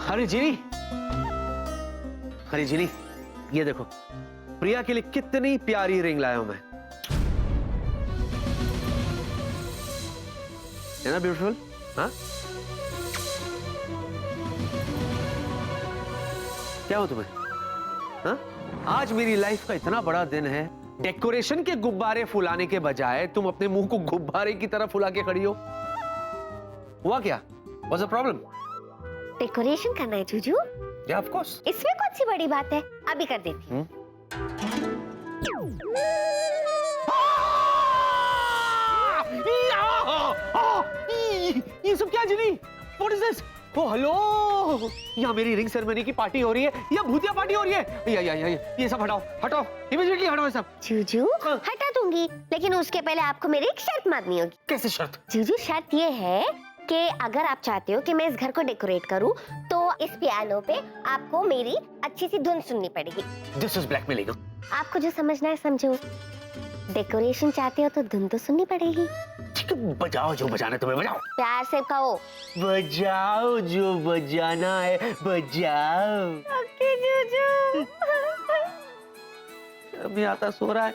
अरे जीनी, अरे जीनी, ये देखो प्रिया के लिए कितनी प्यारी रिंग लाया हूं मैं। है ना ब्यूटीफुल? हाँ, क्या हो तुम्हें? हाँ, आज मेरी लाइफ का इतना बड़ा दिन है, डेकोरेशन के गुब्बारे फुलाने के बजाय तुम अपने मुंह को गुब्बारे की तरह फुला के खड़ी हो। हुआ क्या? What's the problem? डेकोरेशन करना है जूजू? Yeah, of course. इसमें कौन सी बड़ी बात है, अभी कर देती। ये सब क्या जिनी? What is this? Oh, hello, यहाँ मेरी रिंग सेरेमनी की पार्टी हो रही है या भूतिया पार्टी हो रही है? या, ये सब हटाओ, हटाओ, इमीडिएटली हटाओ ये सब। जूजू, हटा दूंगी, लेकिन उसके पहले आपको मेरी एक शर्त माननी होगी। कैसे शर्त? जूजू, शर्त ये है कि अगर आप चाहते हो कि मैं इस घर को डेकोरेट करूं, तो इस पियानो पे आपको मेरी अच्छी सी धुन सुननी पड़ेगी। This is blackmailing. आपको जो समझना है समझो। डेकोरेशन चाहते हो तो धुन तो सुननी पड़ेगी। ठीक है, बजाओ जो बजाना है तुम्हें, बजाओ। प्यार से कहो। बजाओ जो बजाना है, बजाओ। ओके जूजू। अभी आता सो रहा है,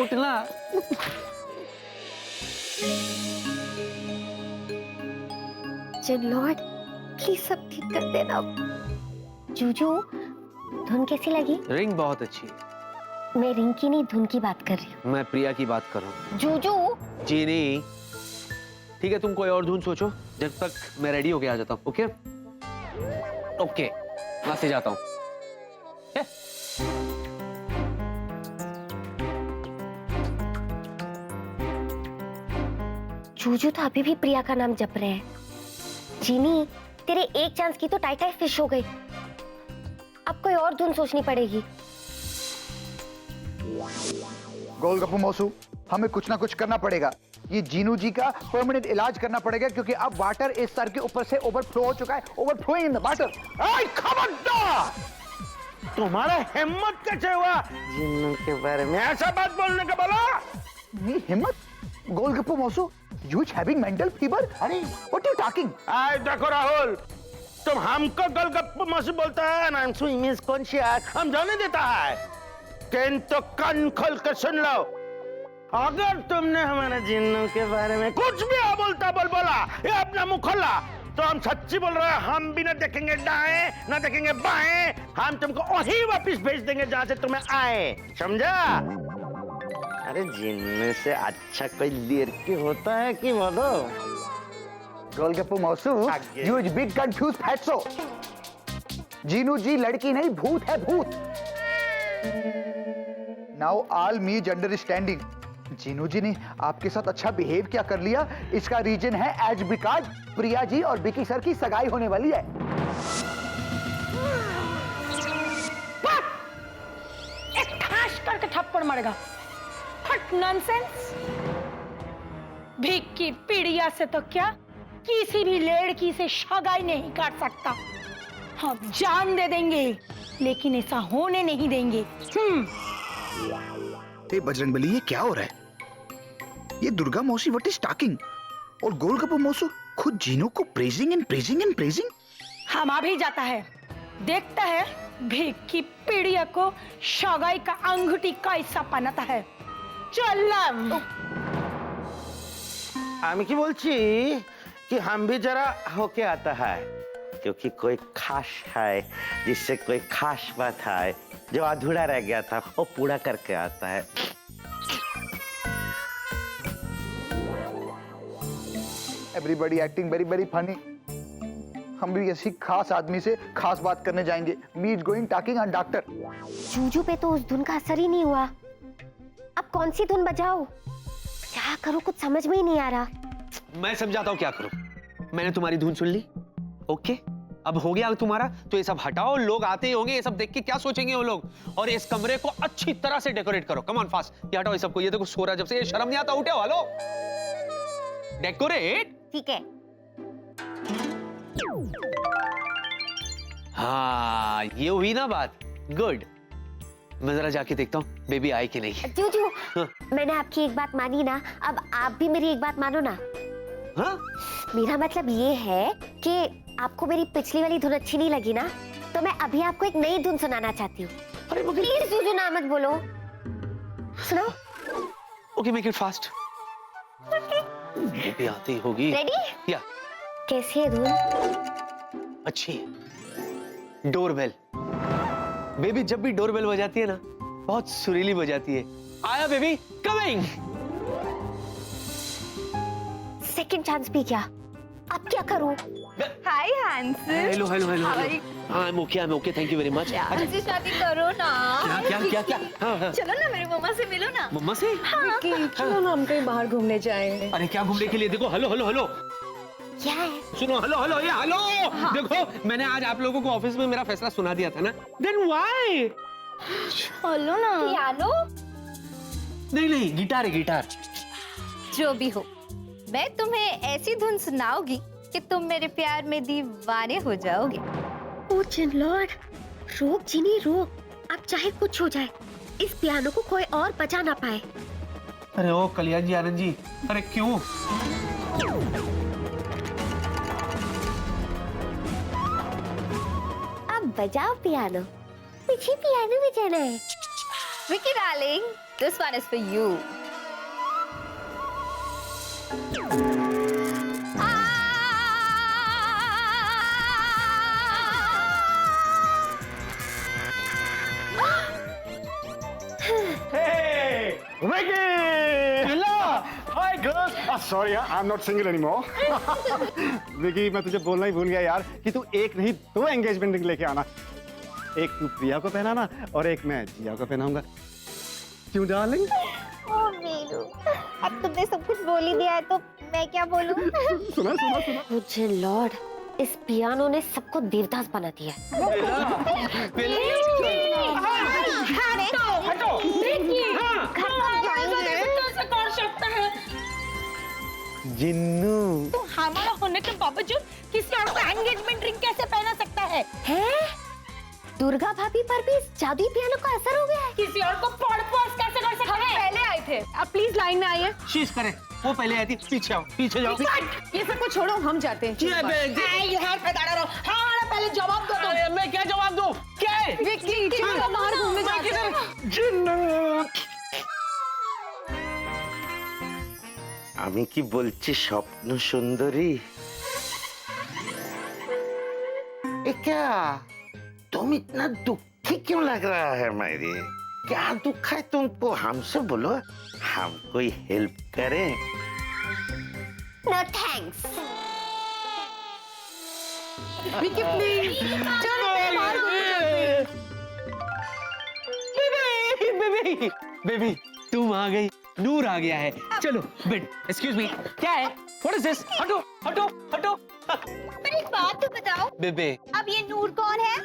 उठना। लॉर्ड, प्लीज सब ठीक कर देना। जूजू, धुन कैसी लगी? रिंग बहुत अच्छी है। मैं रिंग की नहीं, धुन की बात कर रही हूँ। मैं प्रिया की बात कर रहा हूँ। जूजू। जीनी, ठीक है, तुम कोई और धुन सोचो जब तक मैं रेडी होके आ जाता हूँ। ओके ओके, वहां से जाता हूँ। जूजू तो अभी भी प्रिया का नाम जप रहे हैं। जीनी, तेरे एक चांस की तो टाइटाई फिश हो गई। अब कोई और धुन सोचनी पड़ेगी। गोलगप्पू मौसू, हमें कुछ ना कुछ करना पड़ेगा। ये जीनू जी का परमानेंट इलाज करना पड़ेगा, क्योंकि अब वाटर इस सर के ऊपर से ओवरफ्लो हो चुका है। Overflowing in the water. खबरदार! तुम्हारा हिम्मत कैसे हुआ जीनू के बारे में ऐसा बात बोलने का? बोला नहीं हिम्मत। गोलगप्पू मौसू, you having mental fever? अरे what are you talking? आए देखो राहुल, तुम हमको गोलगप्पू मौसू बोलता है ना, हमसे इमेज कॉन्शियस हम जाने देता है। किंतु कान खोल कर सुन लो, अगर तुमने हमारे जिन्नू के बारे में कुछ भी बोलता बोला या अपना मुंह खोला, तो हम सच्ची बोल रहे हैं, हम भी ना देखेंगे दाएं ना देखेंगे बाएं, हम तुमको वहीं वापस भेज देंगे जहां से तुम्हें आए, समझा? अरे जिनमें से अच्छा कोई लड़की होता है कि बोलो? गोलगप्पू मौसू, you big confused fatso. Jinu जी लड़की नहीं, भूत है, भूत। Now all me understanding. Jinu जी ने आपके साथ अच्छा बिहेव क्या कर लिया, इसका रीजन है एज बिकॉज प्रिया जी और विकी सर की सगाई होने वाली है। एक ठाश करके थप्पड़ मारेगा। हट नॉनसेंस। भीख की पीड़िया से तो क्या किसी भी लड़की से सगाई नहीं काट सकता। हम जान दे देंगे, लेकिन ऐसा होने नहीं देंगे। बजरंगबली, ये क्या हो रहा है? ये दुर्गा मौसी व्हाट इज टॉकिंग? और गोलगप्पू मौसू खुद जीनू को praising and praising and praising. हम अभी जाता है, देखता है भीख की पीड़िया को सगाई का अंगूठी कैसा पहनाता है। चल আমি কি বলছি कि हम भी जरा होके आता है, क्योंकि कोई खास है जिससे कोई खास बात है जो अधूरा रह गया था वो पूरा करके आता है। Everybody acting very very funny. हम भी ऐसी खास आदमी से खास बात करने जाएंगे। Me is going talking on doctor. Juju पे तो उस धुन का असर ही नहीं हुआ। अब कौन सी धुन बजाओ, क्या करूं, कुछ समझ में ही नहीं आ रहा। मैं समझाता हूँ क्या करूं। मैंने तुम्हारी धुन सुन ली, ओके, अब हो गया तुम्हारा, तो ये सब हटाओ। लोग आते ही होंगे, ये सब देख के क्या सोचेंगे वो लोग। और इस कमरे को अच्छी तरह से डेकोरेट करो। कम ऑन फास्ट, ये हटाओ ये सबको। ये देखो सो रहा जब से, ये शर्म नहीं आता? उठे हो, हेलो, डेकोरेट। ठीक है। हाँ, ये हुई ना बात, गुड। मैं जरा जाके देखता हूँ बेबी आई कि नहीं। जूजू, मैंने आपकी एक बात मानी ना, अब आप भी मेरी एक बात मानो ना। हाँ? मेरा मतलब ये है कि आपको मेरी पिछली वाली धुन अच्छी नहीं लगी ना, तो मैं अभी आपको एक नई धुन सुनाना चाहती हूँ। अरे मगर प्लीज जुजू ना मत बोलो, सुनो। Okay make it fast. भी आती होगी। रेडी? या कैसी है धुन? अच्छी है। डोरबेल। बेबी जब भी डोरबेल बजाती है ना, बहुत सुरीली बजाती है। आया बेबी, कमिंग। सेकंड चांस भी क्या? अब क्या करूं? Hi handsome. Hello hello hello. How are you? हाँ I am okay thank you very much. मुझसे शादी करो ना। क्या क्या क्या क्या? हाँ, चलो ना मेरी मम्मा से मिलो ना। मम्मा से? चलो ना हम कहीं बाहर घूमने जाएं। अरे क्या घूमने के लिए? देखो हेलो हेलो हेलो, क्या है? सुनो हेलो हेलो ये हेलो। देखो मैंने आज आप लोगों को ऑफिस में मेरा फैसला सुना दिया था ना। Then why? बोलो ना। पियानो? नहीं नहीं गिटार है गिटार। जो भी हो, मैं तुम्हें ऐसी धुन सुनाऊंगी कि तुम मेरे प्यार में दीवाने हो जाओगे। ओ जिनलॉर्ड, रोक जीनी रोक। अब चाहे कुछ हो जाए, इस पियानो को कोई और बजा ना पाए। अरे ओ कल्याण जी आनंद जी, अरे क्यों? अब बजाओ पियानो, मुझे पियानो बजाना है। Vicky darling, this one is for you. Hey, Vicky! Hello! Hi, girls! Sorry, I'm not single anymore. Vicky, मैं तुझे बोलना ही भूल गया यार कि तू एक नहीं दो एंगेजमेंट रिंग लेके आना। एक तू प्रिया को पहनाना और एक मैं जिया को पहनाऊंगा। क्यों डार्लिंग? ओ वीरू, अब तुमने सब कुछ बोल ही दिया है तो मैं क्या बोलूं? सुना सुना सुना। ओ जिनलॉर्ड, इस पियानो ने सबको देवदास बना दिया। जिन्नू, तो हमारा होने के बावजूद किसी और को एंगेजमेंट रिंग कैसे पहना सकता है? हैं? दुर्गा भाभी पर भी इस जादुई पियानो का असर हो गया है। किसी और को प्रपोज कैसे कर सकता है? पहले आए थे, अब प्लीज लाइन में आइए। शीश करे, वो पहले आई थी। पीछे आओ, पीछे जाओ। ये सब कुछ छोड़ो, हम जाते हैं। हाँ, पहले जवाब दो तुम। मैं क्या जवाब दूं? क्या है? विक्की, चलो बाहर घूमने जाते हैं। আমি কি বলছি স্বপ্ন সুন্দরী? ये क्या? तुम इतना दुखी क्यों लग रहा है मेरी? क्या दुख है तुमको? हमसे बोलो, हम कोई हेल्प करें? No thanks. विक्की प्लीज, चलो बाहर घूमने जाते हैं। बेबी बेबी तुम आ गई, नूर आ गया है। चलो बेट, एक्सक्यूज मी, क्या है? What is this? हटो हटो हटो। पर एक बात तो बताओ, बेबे अब ये नूर कौन है?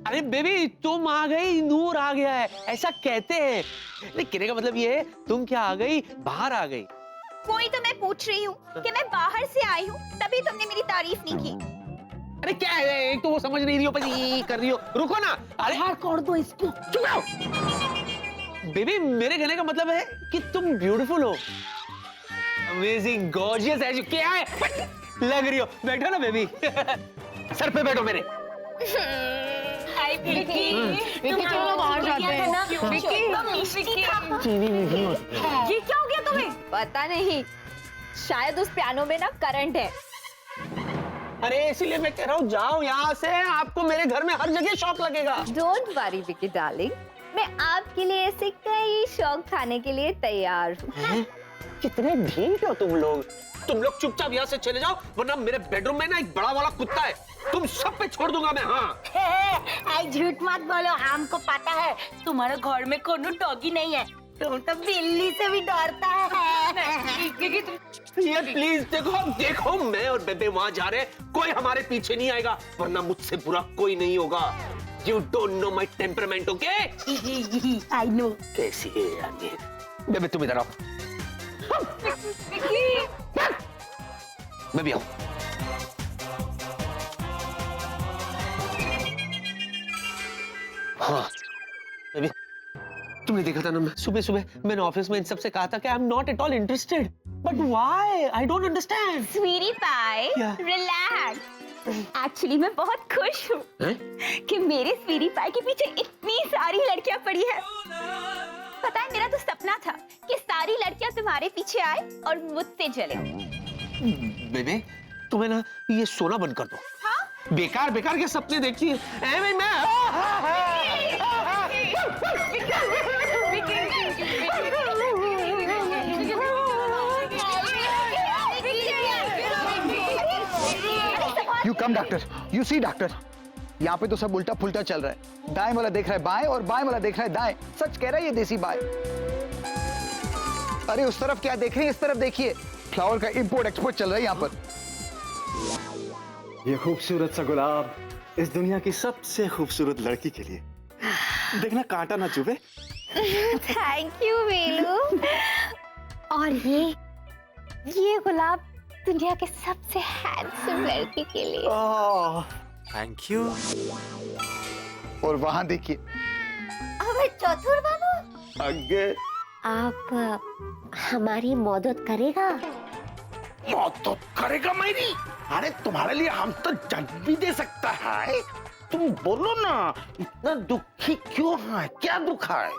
अरे बेबी तुम आ गई, नूर आ गया है, ऐसा कहते हैं। लेकिन कहने का मतलब ये है, तुम क्या आ गई, बाहर आ गई। वही तो मैं पूछ रही हूँ कि मैं बाहर से आई हूँ, तभी तुमने मेरी तारीफ नहीं की। अरे क्या है, एक तो वो समझ नहीं रही हो, पर ये कर रही हो। रुको ना, अरे बाहर कर दो इसको। चुप रहो। बेबी मेरे कहने का मतलब है कि तुम ब्यूटीफुल हो, अमेजिंग, गॉर्जियस है। क्या है लग रही हो? बैठो ना बेबी, सर पे बैठो मेरे। विक्की, चलो बाहर जाते हैं। ये क्या हो गया तुम्हें? पता नहीं, शायद उस पियानो में ना करंट है। अरे इसीलिए मैं कह रहा हूँ जाओ यहाँ से, आपको मेरे घर में हर जगह शौक लगेगा। डोंट वरी विक्की डार्लिंग, मैं आपके लिए ऐसे कई शौक खाने के लिए तैयार हूँ। कितने ढीठ हो तुम लोग। तुम लोग चुपचाप यहाँ से चले जाओ, वरना मेरे बेडरूम में ना एक बड़ा वाला कुत्ता है, तुम सब पे छोड़ दूंगा मैं। हाँ आई झूठ मत बोलो, हमको पता है तुम्हारे घर में कोनो डॉगी नहीं है, तुम तो बिल्ली से भी डरता है। ये प्लीज देखो देखो, मैं और बेबे वहां जा रहे हैं, कोई हमारे पीछे नहीं आएगा, वरना मुझसे बुरा कोई नहीं होगा। You don't know my temperament, okay? I know. कैसी है यार ये? बेबे तुम इधर आओ। बेबी आओ। हाँ बेबी, तुमने देखा था ना, मैं सुबह सुबह मैंने ऑफिस में इन सबसे कहा था कि I am not at all interested. But why? I don't understand. Sweetie pie, क्या? रिलैक्स। एक्चुअली मैं बहुत खुश हूँ हैं? कि मेरे स्वीटी पाई के पीछे इतनी सारी लड़कियां पड़ी है। पता है, मेरा तो सपना था कि सारी लड़कियां तुम्हारे पीछे आए और मुझसे जले। बेबे, तुम्हें ना ये सोना बंद कर दो। हाँ? बेकार बेकार के सपने देखती है। मैं you come doctor, you see doctor, यहाँ पे तो सब उल्टा पुल्टा चल रहा है। दाएं वाला देख रहा है बाएं और बाएं वाला देख रहा है दाएं। सच कह रहा है ये देसी बाय। अरे उस तरफ क्या देख रहे हैं, इस तरफ देखिए। फ्लावर का इंपोर्ट एक्सपोर्ट चल रहा है यहाँ पर। ये खूबसूरत सा गुलाब इस दुनिया की सबसे खूबसूरत लड़की के लिए। देखना कांटा ना चुभे। थैंक यू वेलू। और ये गुलाब दुनिया के सबसे हैंडसम लड़की के लिए। Thank you. और वहां देखिए। अबे चतुर बाबू, आगे आप हमारी मदद करेगा? तो करेगा मेरी। अरे तुम्हारे लिए हम तो जज भी दे सकता है। तुम बोलो ना, इतना दुखी क्यों है? क्या दुख है?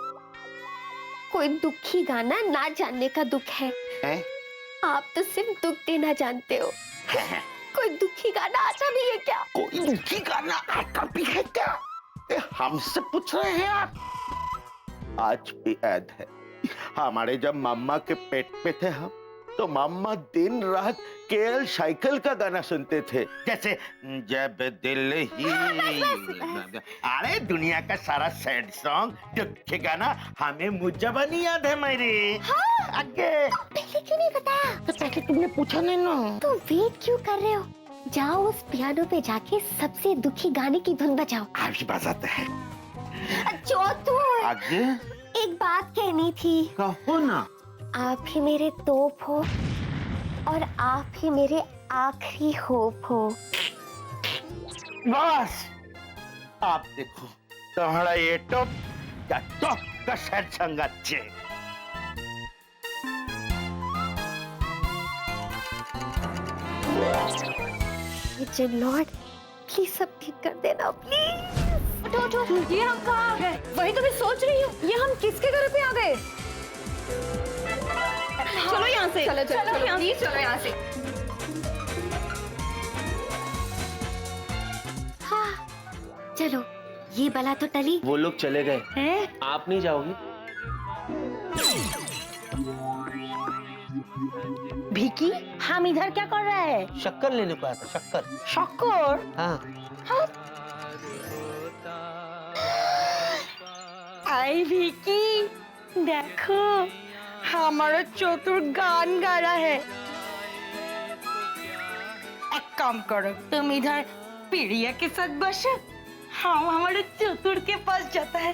कोई दुखी गाना ना जानने का दुख है। आप तो सिर्फ दुख देना जानते हो। कोई दुखी गाना आता भी है क्या? कोई दुखी गाना आता भी है क्या? हमसे पूछ रहे हैं आप? आज भी याद है, हमारे जब मम्मा के पेट पे थे हम, तो मम्मा दिन रात केएल साइकिल का गाना सुनते थे, जैसे जब दिल ही। अरे दुनिया का सारा सैड सॉन्ग, दुख गाना हमें मुझजबानी याद है मेरी। हाँ? आगे पहले क्यों नहीं बताया? तो पहले तुमने पूछा नहीं ना। तो वेट क्यों कर रहे हो? जाओ उस पियानो पे जाके सबसे दुखी गाने की धुन बजाओ। अभी बजाते हैं। चतुर, आगे एक बात कहनी थी। कहो ना। आप ही मेरे तोप हो और आप ही मेरे आखिरी होप हो। बस आप देखो, तुम्हारा ये टॉप या टॉप का सैड सॉन्ग अच्छे। जिन लॉर्ड, प्लीज सब ठीक कर देना प्लीज। उठो उठो, ये हम कहाँ आ गए? वही तो मैं सोच रही हूँ, ये हम किसके घर पे आ गए? चलो यहाँ से, चलो प्लीज चलो यहाँ से। हाँ, चलो ये बला तो टली। वो लोग चले गए, हैं? आप नहीं जाओगी? भिकी, हम इधर क्या कर रहे हैं? शक्कर लेने को आया था, शक्कर। शक्कर? हाँ। आई भिकी, देखो हमारा चतुर गान गा रहा है। एक काम करो, तुम इधर पीड़िया के साथ बसो, हम हमारे चतुर के पास जाता है।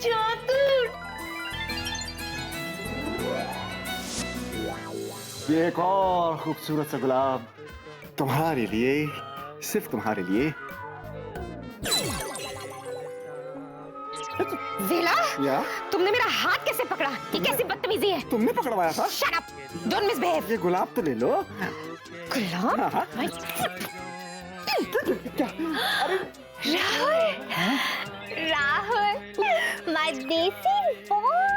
चतुर, ये एक और खूबसूरत सा गुलाब तुम्हारे लिए, सिर्फ तुम्हारे लिए। वेला, या तुमने मेरा हाथ कैसे पकड़ा? ये कैसी बदतमीजी है? तुमने पकड़वाया था। Shut up! Don't misbehave. ये गुलाब तो ले लो। गुलाब? हाँ। राहुल, my देसी boy।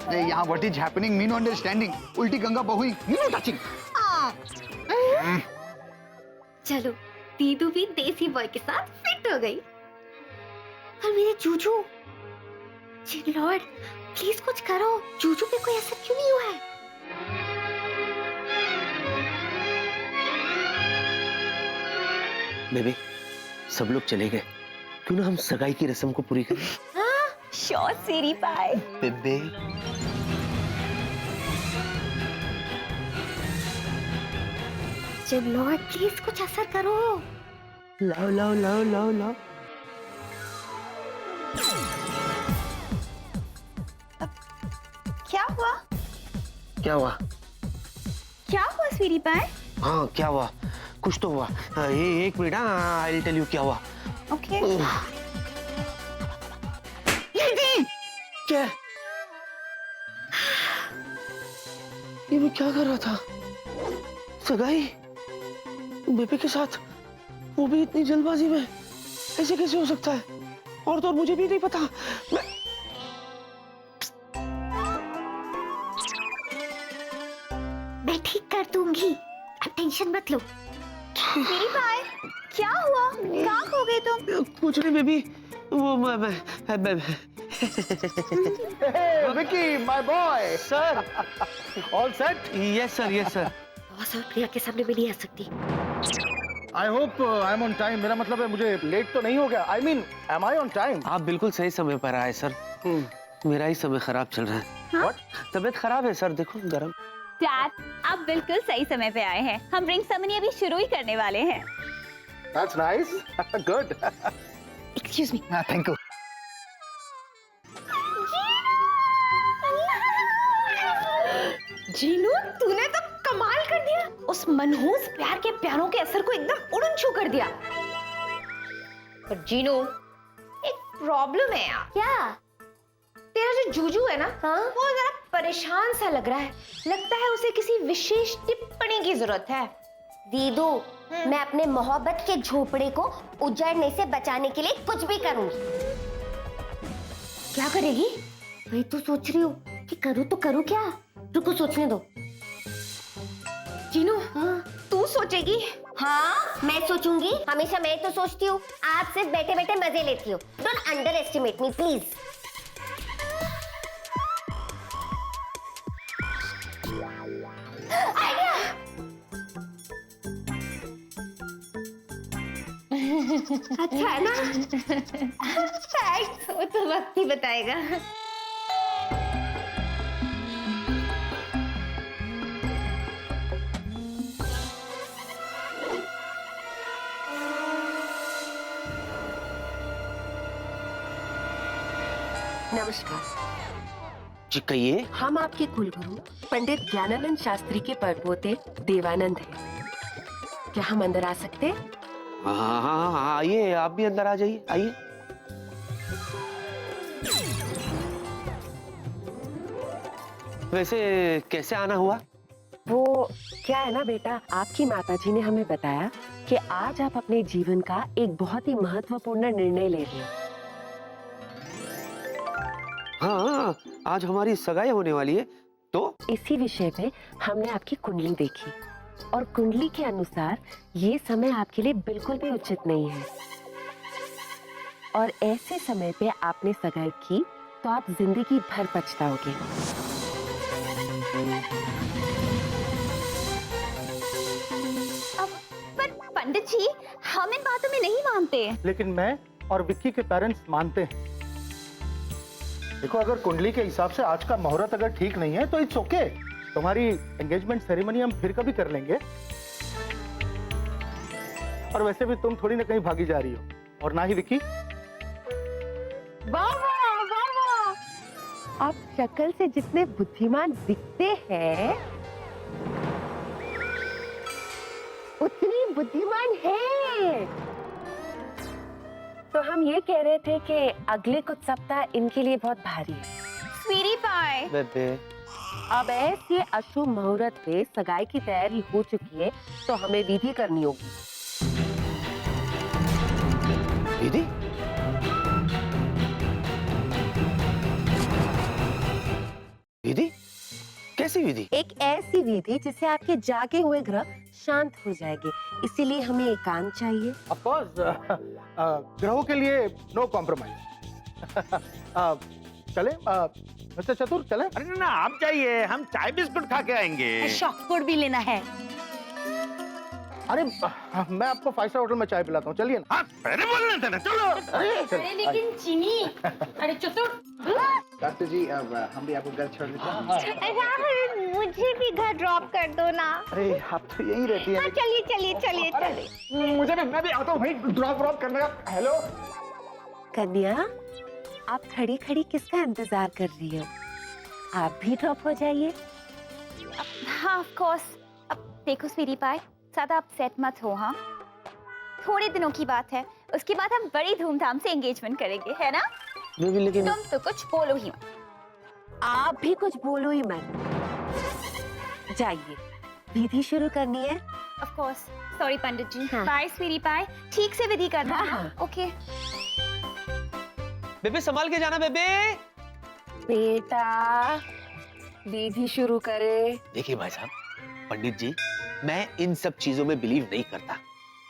यहाँ what is happening, me know understanding. उल्टी गंगा बहुई, मी नो टचिंग। चलो दीदू भी देसी बॉय के साथ फिट हो गई। और मेरे जूजू, जिन लॉर्ड, प्लीज कुछ करो। जूजू पे कोई असर क्यों नहीं हुआ है? बेबी, सब लोग चले गए, क्यों ना हम सगाई की रस्म को पूरी करें? हाँ, श्योर सीरी पाई। बेबे, जिन लॉर्ड, प्लीज कुछ असर करो। लाओ लाओ लाओ लाओ लाओ। क्या हुआ? क्या हुआ? क्या हुआ स्वीटी पाई? हाँ, क्या हुआ? कुछ तो हुआ। हाँ, एक minute, I will tell you क्या हुआ। ओके। क्या? ये मैं क्या कर रहा था? सगाई बेबी के साथ, वो भी इतनी जल्दबाजी में, ऐसे कैसे हो सकता है? और तो और मुझे भी नहीं पता। मैं ठीक कर दूंगी, आप टेंशन मत लो। मेरी पाए क्या हुआ, कहाँ खो गए तुम? कुछ नहीं बेबी, वो मैं Hey, Vicky, my boy. Sir. All set? Yes sir, yes sir. Boss और प्रिया के सामने मैं नहीं आ सकती। I hope I'm on time. मेरा मतलब है मुझे लेट तो नहीं हो गया. I mean, am I on time? आप बिल्कुल सही समय पर आए सर। मेरा ही समय खराब चल रहा है। What? तबीयत खराब है सर, देखो गरम। डैड, आप बिल्कुल सही समय पे आए हैं। हम रिंग सेरेमनी अभी शुरू ही करने वाले हैं। That's nice. Good. Excuse me. Thank you. Jinu, तूने तो कमाल कर दिया। उस मनहूस प्यार के प्यारों के असर को एकदम उड़न छू कर दिया। पर जीनू, एक प्रॉब्लम है यार। क्या? तेरा जो जूजू है ना, वो जरा परेशान सा लग रहा है। लगता है उसे किसी विशेष टिप्पणी की जरूरत है। दीदू, मैं अपने मोहब्बत के झोपड़े को उजड़ने से बचाने के लिए कुछ भी करूंगी। क्या करेगी? वही तो सोच रही हूँ कि करूँ तो करूँ क्या। रुको, सोचने दो। जीनू, तू सोचेगी? हाँ, मैं सोचूंगी। हमेशा मैं तो सोचती हूँ। आप सिर्फ बैठे बैठे मजे लेती हो। Don't under estimate me please. अच्छा है ना? थैंक्स, वो तो वक्त ही बताएगा। नमस्कार। जी कहिए। हम आपके कुलगुरु पंडित ज्ञानानंद शास्त्री के परपोते देवानंद हैं। क्या हम अंदर आ सकते हैं? हाँ हाँ हाँ हाँ, आइए, आप भी अंदर आ जाइए, आइए। वैसे कैसे आना हुआ? वो क्या है ना बेटा, आपकी माताजी ने हमें बताया कि आज आप अपने जीवन का एक बहुत ही महत्वपूर्ण निर्णय ले रहे हैं। हाँ, आज हमारी सगाई होने वाली है, तो इसी विषय पे हमने आपकी कुंडली देखी और कुंडली के अनुसार ये समय आपके लिए बिल्कुल भी उचित नहीं है। और ऐसे समय पे आपने सगाई की तो आप जिंदगी भर पछताओगे। पर पंडित जी, हम इन बातों में नहीं मानते। लेकिन मैं और विक्की के पेरेंट्स मानते हैं। देखो, अगर कुंडली के हिसाब से आज का मुहूर्त अगर ठीक नहीं है तो इट्स ओके। तुम्हारी एंगेजमेंट सेरेमनी हम फिर कभी कर लेंगे। और वैसे भी तुम थोड़ी ना कहीं भागी जा रही हो, और ना ही विक्की। वाह वाह वाह वाह! आप शक्ल से जितने बुद्धिमान दिखते हैं उतनी बुद्धिमान हैं। तो हम ये कह रहे थे कि अगले कुछ सप्ताह इनके लिए बहुत भारी है। स्वीटी पाए, बेबे, अब ऐसे अशुभ मुहूर्त पे सगाई की तैयारी हो चुकी है तो हमें विधि करनी होगी। विधि? विधि? कैसी विधि? एक ऐसी विधि जिससे आपके जागे हुए ग्रह शांत हो जाएंगे, इसीलिए हमें एकांत चाहिए। ऑफ कोर्स, ग्रहों के लिए नो कॉम्प्रोमाइज। चले मिस्टर चतुर, चले। अरे ना, आप जाइए, हम चाय बिस्कुट खा के आएंगे। शॉर्टकट भी लेना है। अरे मैं आपको 5 स्टार होटल में चाय पिलाता हूँ, चलिए ना। हाँ, पहले बोलना था ना, चलो। अरे लेकिन चीनी, अरे चतुर, डॉक्टर जी, अब हम भी आपको घर छोड़ देते हैं। राहुल, मुझे भी घर ड्रॉप कर दो ना। अरे आप तो यहीं रहती हैं। चलिए चलिए चलिए चलिए। मुझे भी, मैं भी आता हूँ भाई, ड्रॉप करने का। हेलो कन्या, आप खड़ी खड़ी किसका इंतजार कर रही हो? आप भी ड्रॉप हो जाइए। हाँ ऑफ कोर्स। अब देखो स्वीटी पाए, ज्यादा अपसेट मत हो। हाँ, थोड़े दिनों की बात है, उसके बाद हम बड़ी धूमधाम से एंगेजमेंट करेंगे, है ना? बेबी लेकिन तुम तो कुछ बोलो ही मत। आप भी कुछ बोलो ही मत। जाइए, विधि शुरू करनी है। ऑफ कोर्स, सॉरी पंडित जी। हाँ। बाय स्वीटी पाई, ठीक से विधि करना। हाँ, हाँ। ओके। बेबे संभाल के जाना बेबे। बेटा विधि शुरू करे। देखिए भाई साहब, पंडित जी, मैं इन सब चीजों में बिलीव नहीं करता।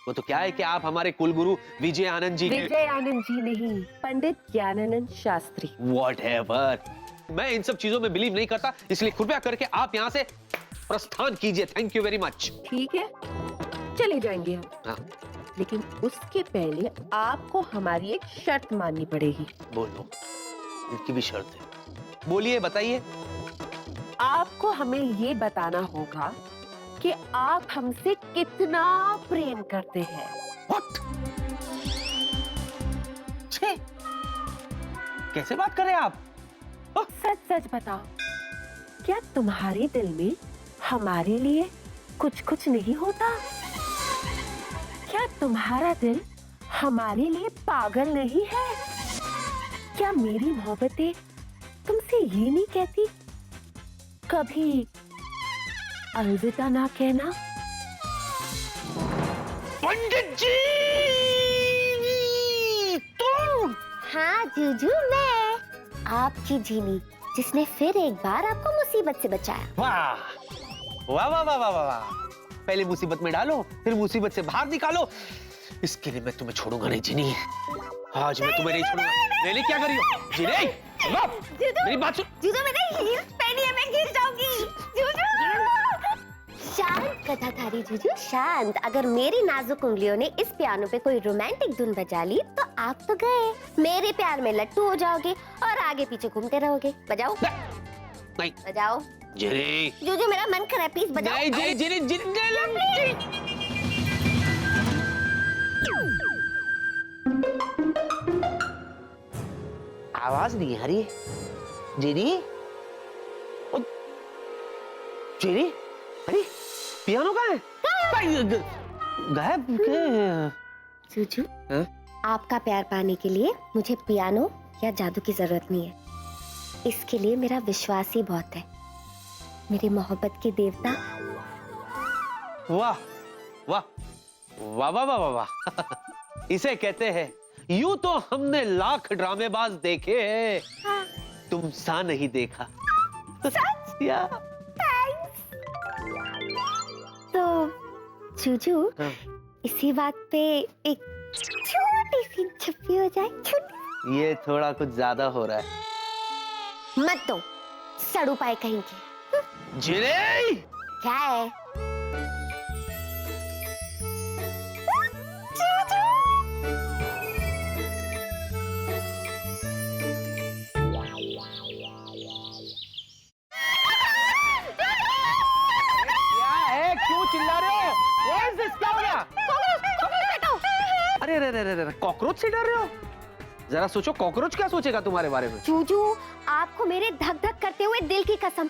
वो तो क्या है कि आप हमारे कुलगुरु विजय आनंद जी विजय आनंद जी नहीं, पंडित ज्ञानानंद शास्त्री। व्हाटएवर, मैं इन सब चीजों में बिलीव नहीं करता, इसलिए कृपया करके आप यहाँ से प्रस्थान कीजिए। Thank you very much. ठीक है, चले जाएंगे हम। हाँ, लेकिन उसके पहले आपको हमारी एक शर्त माननी पड़ेगी। बोलो, इनकी भी शर्त है। बोलिए, बताइए। आपको हमें ये बताना होगा कि आप हमसे कितना प्रेम करते हैं। What? छे, कैसे बात कर रहे हैं आप? सच सच बताओ, क्या तुम्हारे दिल में हमारे लिए कुछ कुछ नहीं होता? क्या तुम्हारा दिल हमारे लिए पागल नहीं है? क्या मेरी मोहब्बतें तुमसे ये नहीं कहती कभी अलविदा ना कहना? पंडित जी, तुम? हाँ जूजू, मैं आपकी जीनी जिसने फिर एक बार आपको मुसीबत से बचाया। वाह वाह वाह वाह वाह वाह। पहले मुसीबत में डालो, फिर मुसीबत से बाहर निकालो। इसके लिए मैं तुम्हें छोड़ूंगा नहीं जिनी। आज मैं तुम्हें नहीं छोड़ूंगा। नहीं, क्या कर रही हो जिनी? मेरी बात सुन। जूजू, मैंने हील्स पहनी है, मैं गिर जाऊंगी। जूजू, शांत कथाधारी जूजू, शांत। अगर मेरी नाजुक उंगलियों ने इस पियानो पे कोई रोमांटिक धुन बजा ली तो आप तो गए। मेरे प्यार में लट्टू हो जाओगे और आगे पीछे घूमते रहोगे। बजाओ। नहीं बजाओ जिनी। जूजू, मेरा मन कर रहा है, प्लीज बजाओ। नहीं जिनी जिनी जिनी। आवाज नहीं आ रही है। जिनी, जिनी, अरे पियानो कहाँ है? गायब के? जूजू, हाँ? आपका प्यार पाने के लिए मुझे पियानो या जादू की जरूरत नहीं है। इसके लिए मेरा विश्वास ही बहुत है। मेरी मोहब्बत के देवता। वाह वाह वाह वाह वाह वाह वाह। इसे कहते हैं, यूं तो हमने लाख ड्रामेबाज देखे हैं, हाँ। तुम सा नहीं देखा। सच? या तो जूजू, हाँ। इसी बात पे एक छोटी सी छुप्पी हो जाए। छोटी। ये थोड़ा कुछ ज्यादा हो रहा है। मत दो, सड़ू पाए कहीं के। जिनी, क्या है? क्या है? क्यों चिल्ला रहे हो? What is this? क्या हो गया? अरे अरे अरे अरे, कॉकरोच से डर रहे हो? जरा सोचो, कॉकरोच क्या सोचेगा तुम्हारे बारे में? जूजू, आपको मेरे धक धक करते हुए दिल की कसम,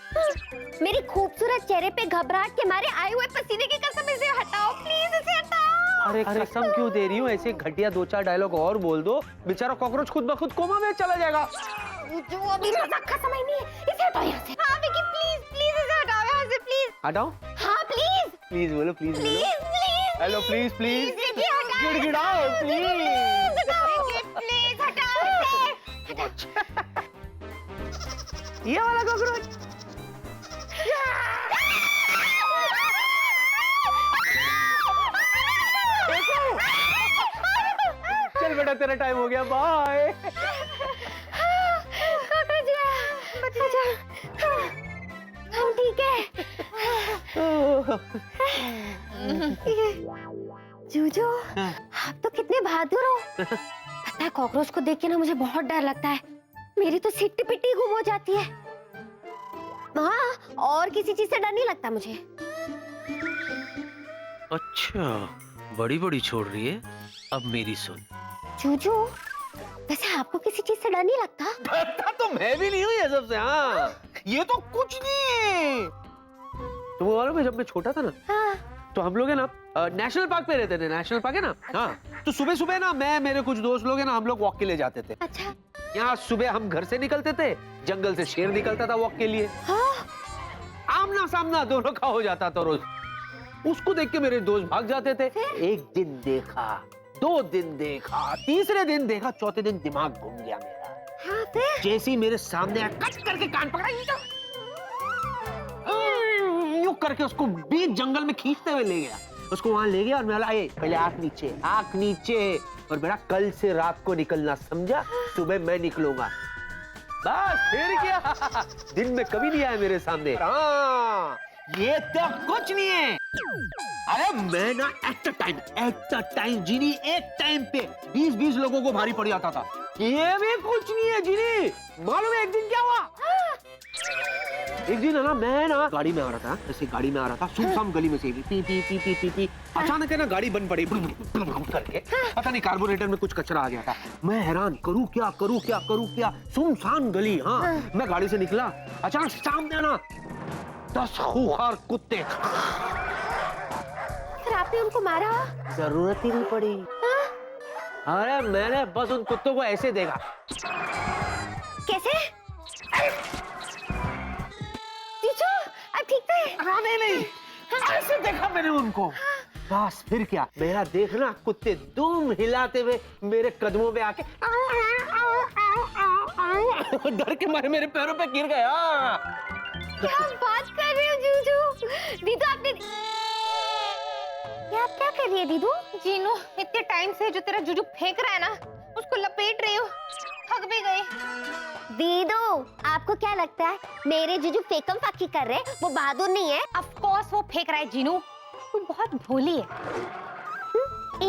मेरी खूबसूरत चेहरे पे घबराहट के मारे आए हुए पसीने की कसम, इसे हटाओ प्लीज, इसे हटाओ। अरे कसम क्यों दे रही हो? ऐसे घटिया दो चार डायलॉग और बोल दो, बेचारा कॉकरोच खुद ब खुद कोमा में चला जाएगा। जूजू, अभी मजाक का समय नहीं है, इसे हटाओ यहाँ से। हाँ विकी, प्लीज प्लीज इसे हटाओ यहाँ से, प्लीज। हटाओ? हाँ प्लीज प्लीज बोलो, प्लीज बोलो। Please please. Hello, please please. Vicky हटाओ। गिड़गिड़ाओ, प्लीज। प्लीज हटाओ इसे। ये वाला कॉकरोच। चल बेटा, तेरा टाइम हो गया, बाय। हम ठीक है। जूजू, आप तो कितने बहादुर हो। पता है, कॉकरोच को देख के ना मुझे बहुत डर लगता है। मेरी तो सिट्टी पिट्टी गुम हो जाती है। हाँ, और किसी चीज से डर नहीं लगता मुझे। अच्छा, बड़ी बड़ी छोड़ रही है। अब मेरी सुन। जूजू, वैसे आपको किसी चीज से डर नहीं लगता? डरता तो मैं भी नहीं हूँ ये सबसे। हाँ, ये तो कुछ नहीं है। तुमको मालूम है, जब मैं छोटा था ना, हाँ। तो हम लोग है ना नेशनल पार्क पे रहते थे। नेशनल पार्क है ना, हाँ। तो सुबह सुबह ना मैं, मेरे कुछ दोस्त लोग है ना, हम लोग वॉक के लिए जाते थे। अच्छा। यहाँ सुबह हम घर से निकलते थे, जंगल से शेर निकलता था वॉक के लिए। हाँ। आमना सामना दोनों का हो जाता था रोज। उसको देख के मेरे दोस्त भाग जाते थे। एक दिन देखा, 2 दिन देखा, तीसरे दिन देखा, चौथे दिन दिमाग घूम गया मेरा। हाँ फिर जैसे ही मेरे सामने आया, कट करके कान पकड़ा, यूं करके उसको बीच जंगल में खींचते हुए ले गया। उसको वहां ले गया और मैं बोला, पहले आंख नीचे। और मेरा कल से रात को निकलना, समझा? सुबह मैं निकलूंगा। बस फिर क्या, दिन में कभी नहीं आया मेरे सामने। हाँ, ये तो कुछ नहीं है। अरे मैं ना एट अ टाइम जीनी, एक टाइम पे 20-20 लोगों को भारी पड़ जाता था। ये भी कुछ नहीं है जीनी। मालूम है एक दिन क्या हुआ? एक दिन है ना, मैं ना गाड़ी में आ रहा था, ऐसे गाड़ी में आ रहा था, सुनसान गली में से P P P P P P, अचानक है ना गाड़ी बंद पड़ी करके, पता नहीं कार्बोरेटर में कुछ कचरा आ गया था। मैं हैरान, करूं क्या, सुनसान गली। हाँ, मैं गाड़ी से निकला, अचानक सामने ना 10 खूंखार कुत्ते। फिर आपने उनको मारा? जरूरत ही नहीं पड़ी। अरे मैंने बस उन कुत्तों को ऐसे देखा। कैसे? जीजू, अब ठीक है? नहीं, ऐसे देखा मैंने उनको। बस फिर क्या, मेरा देखना कुत्ते दुम हिलाते हुए मेरे कदमों पे आके डर के मारे मेरे पैरों पे गिर गया। क्या बात कर रहे हो जीजू? दीदू आपने ये आप क्या कर रही है दीदू? जीनू, इतने टाइम से जो तेरा जीजू फेंक रहा है ना, उसको लपेट रही हो। थक भी गई। दीदू, आपको क्या लगता है मेरे जीजू फेकम फाकी कर रहे हैं? वो बहादुर नहीं है? ऑफ कोर्स वो फेंक रहा है जीनू। तू बहुत भोली है।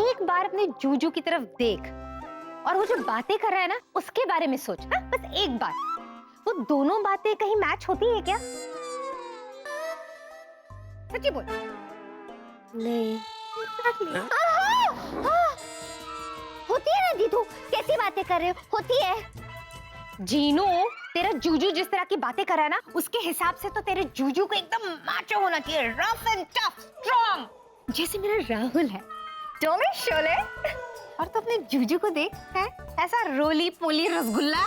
एक बार अपने जूजू की तरफ देख और वो जो बातें कर रहा है ना, उसके बारे में सोच। हाँ? बस एक बार। वो दोनों बातें कहीं मैच होती है क्या? सच्ची बोल। नहीं। होती है ना दीदू? कैसी बातें कर रहे हो? होती है। जीनू, तेरा जूजू जिस तरह की बातें कर रहा है ना, उसके हिसाब से तो तेरे जूजू को एकदम माचो होना चाहिए, रफ एंड टफ, स्ट्रॉन्ग, जैसे मेरा राहुल है, डोले शोले। और तो अपने जूजू को देख, है ऐसा रोली पोली रसगुल्ला,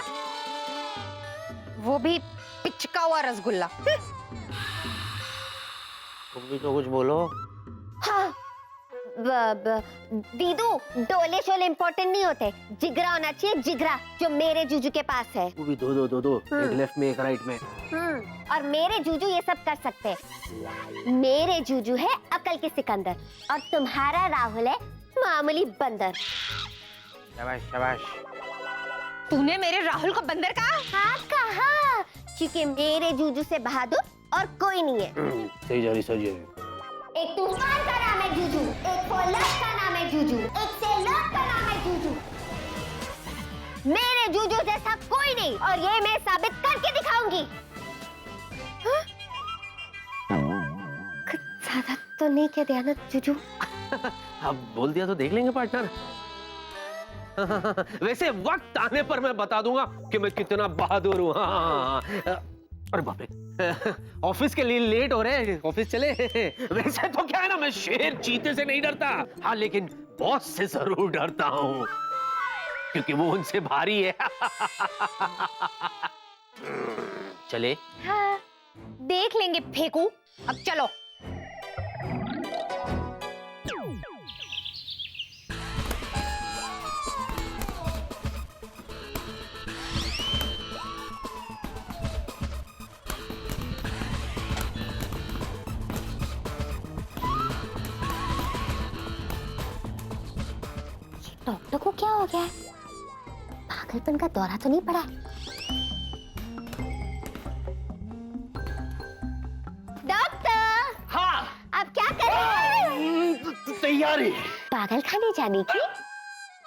वो भी पिचका हुआ रसगुल्ला। तुम भी तो कुछ बोलो। हाँ, दीदू, डोले शोले इम्पोर्टेंट नहीं होते, जिगरा होना चाहिए, जिगरा, जो मेरे जूजू के पास है। वो भी दो, एक लेफ्ट में एक राइट में। और मेरे जूजू ये सब कर सकते हैं। मेरे जूजू है अकल के सिकंदर और तुम्हारा राहुल है मामूली बंदर। शाबाश। तूने मेरे राहुल को बंदर कहा? हाँ कहा, क्योंकि मेरे जूजू से बहादुर और कोई नहीं है। सही जा रही। एक तूफान का नाम है जूजू, एक फोलक का नाम है जूजू, एक सेलर का नाम है जूजू। मेरे जूजू जैसा कोई नहीं, और ये मैं साबित करके दिखाऊंगी। कुछ ज्यादा तो नहीं कह दिया ना जूजू? अब बोल दिया तो देख लेंगे पार्टनर। वैसे वक्त आने पर मैं बता दूंगा कि मैं कितना बहादुर हूँ। अरे बाप रे, ऑफिस के लिए लेट हो रहे हैं, ऑफिस चले। वैसे तो क्या है ना, मैं शेर चीते से नहीं डरता, हाँ लेकिन बॉस से जरूर डरता हूँ, क्योंकि वो उनसे भारी है। चले? हाँ, देख लेंगे फेंकू। अब चलो। डॉक्टर को क्या हो गया है? पागलपन का दौरा तो नहीं पड़ा? डॉक्टर, हाँ, आप क्या कर रहे हैं? तैयारी। पागल खाने जाने की?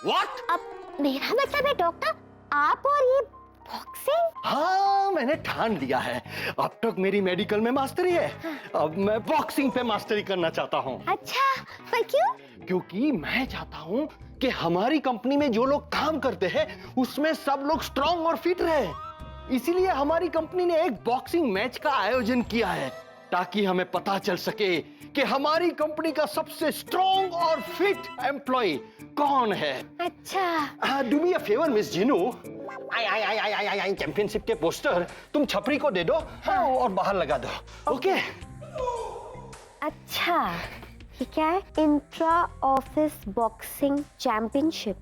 What? अब मेरा मतलब है डॉक्टर, आप और ये बॉक्सिंग? हाँ, मैंने ठान लिया है। अब तक मेरी मेडिकल में मास्टरी है, अब मैं बॉक्सिंग पे मास्टरी करना चाहता हूँ। अच्छा, पर क्यों? क्योंकि मैं चाहता हूँ कि हमारी कंपनी में जो लोग काम करते हैं उसमें सब लोग स्ट्रांग और फिट रहे। इसीलिए हमारी कंपनी ने एक बॉक्सिंग मैच का आयोजन किया है, ताकि हमें पता चल सके कि हमारी कंपनी का सबसे स्ट्रांग और फिट एम्प्लॉय कौन है। अच्छा, do me a favour miss Jinu, I I I I I I I championship के पोस्टर तुम छपरी को दे दो, हाँ, और बाहर लगा दो। ओके अच्छा, ये क्या है? Intra office boxing championship.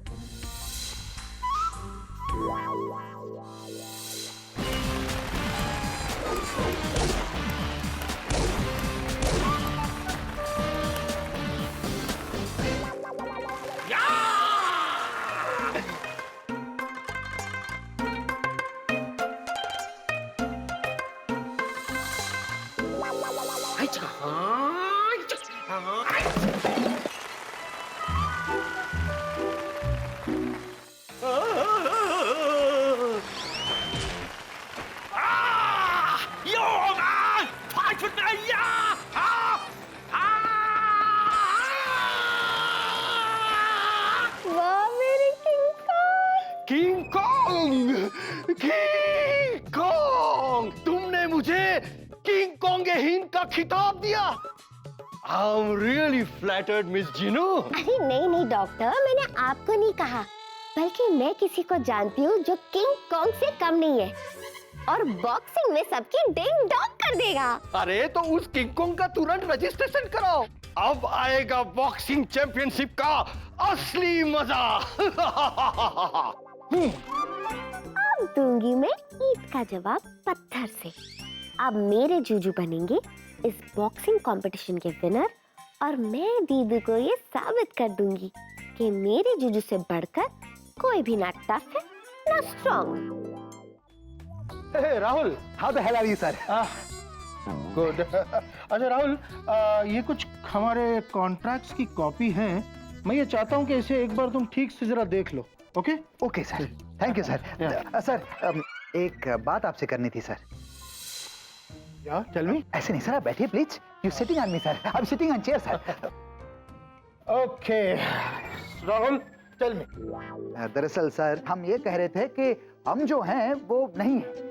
वाह मेरे किंग कॉन्ग, किंग कॉन्ग, तुमने मुझे किंग कॉन्ग ए हिंद का खिताब दिया। I am really flattered miss Jinu. अरे नहीं नहीं डॉक्टर, मैंने आपको नहीं कहा, बल्कि मैं किसी को जानती हूँ जो किंग कॉन्ग से कम नहीं है और बॉक्सिंग में सबकी डिंग डॉग कर देगा। अरे तो उस किंग कॉन्ग का तुरंत रजिस्ट्रेशन कराओ, अब आएगा बॉक्सिंग चैंपियनशिप का असली मजा। अब दूंगी मैं ईद का जवाब पत्थर से। अब मेरे जूजू बनेंगे इस बॉक्सिंग कंपटीशन के विनर और मैं दीदी को ये साबित कर दूंगी कि मेरे जूजू से बढ़कर कोई भी ना टफ है ना strong. Rahul, how the hell are you sir? Good. अच्छा राहुल, ये कुछ हमारे कॉन्ट्रैक्ट्स की कॉपी हैं, मैं ये चाहता हूँ कि इसे एक बार तुम ठीक से जरा देख लो। Okay okay sir, thank you sir. Sir एक बात आपसे करनी थी सर। या टेल मी। ऐसे नहीं सर, आप बैठिए please. You sitting on me sir, I am sitting on chair sir. Okay Rahul, tell me. दरअसल सर हम ये कह रहे थे कि हम जो हैं वो नहीं है,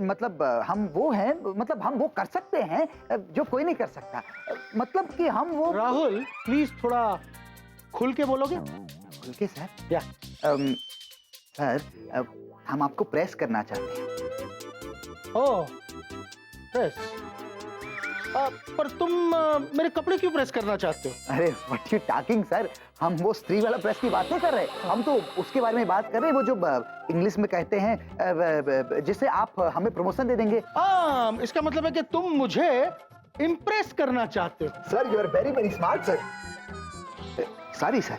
मतलब हम वो हैं, मतलब हम वो कर सकते हैं जो कोई नहीं कर सकता, मतलब कि हम वो। राहुल प्लीज थोड़ा खुल के बोलोगे? खुल के सर? या सर हम आपको प्रेस करना चाहते हैं। ओह प्रेस, पर तुम मेरे कपड़े क्यों प्रेस करना चाहते हो? अरे व्हाट यू टॉकिंग सर, हम वो स्त्री वाला प्रेस की बात नहीं कर रहे, हम तो उसके बारे में बात कर रहे हैं, वो जो इंग्लिश में कहते हैं जिससे आप हमें प्रमोशन दे देंगे। इसका मतलब है कि तुम मुझे इम्प्रेस करना चाहते हो। Sir you are very very smart sir. Sorry sir,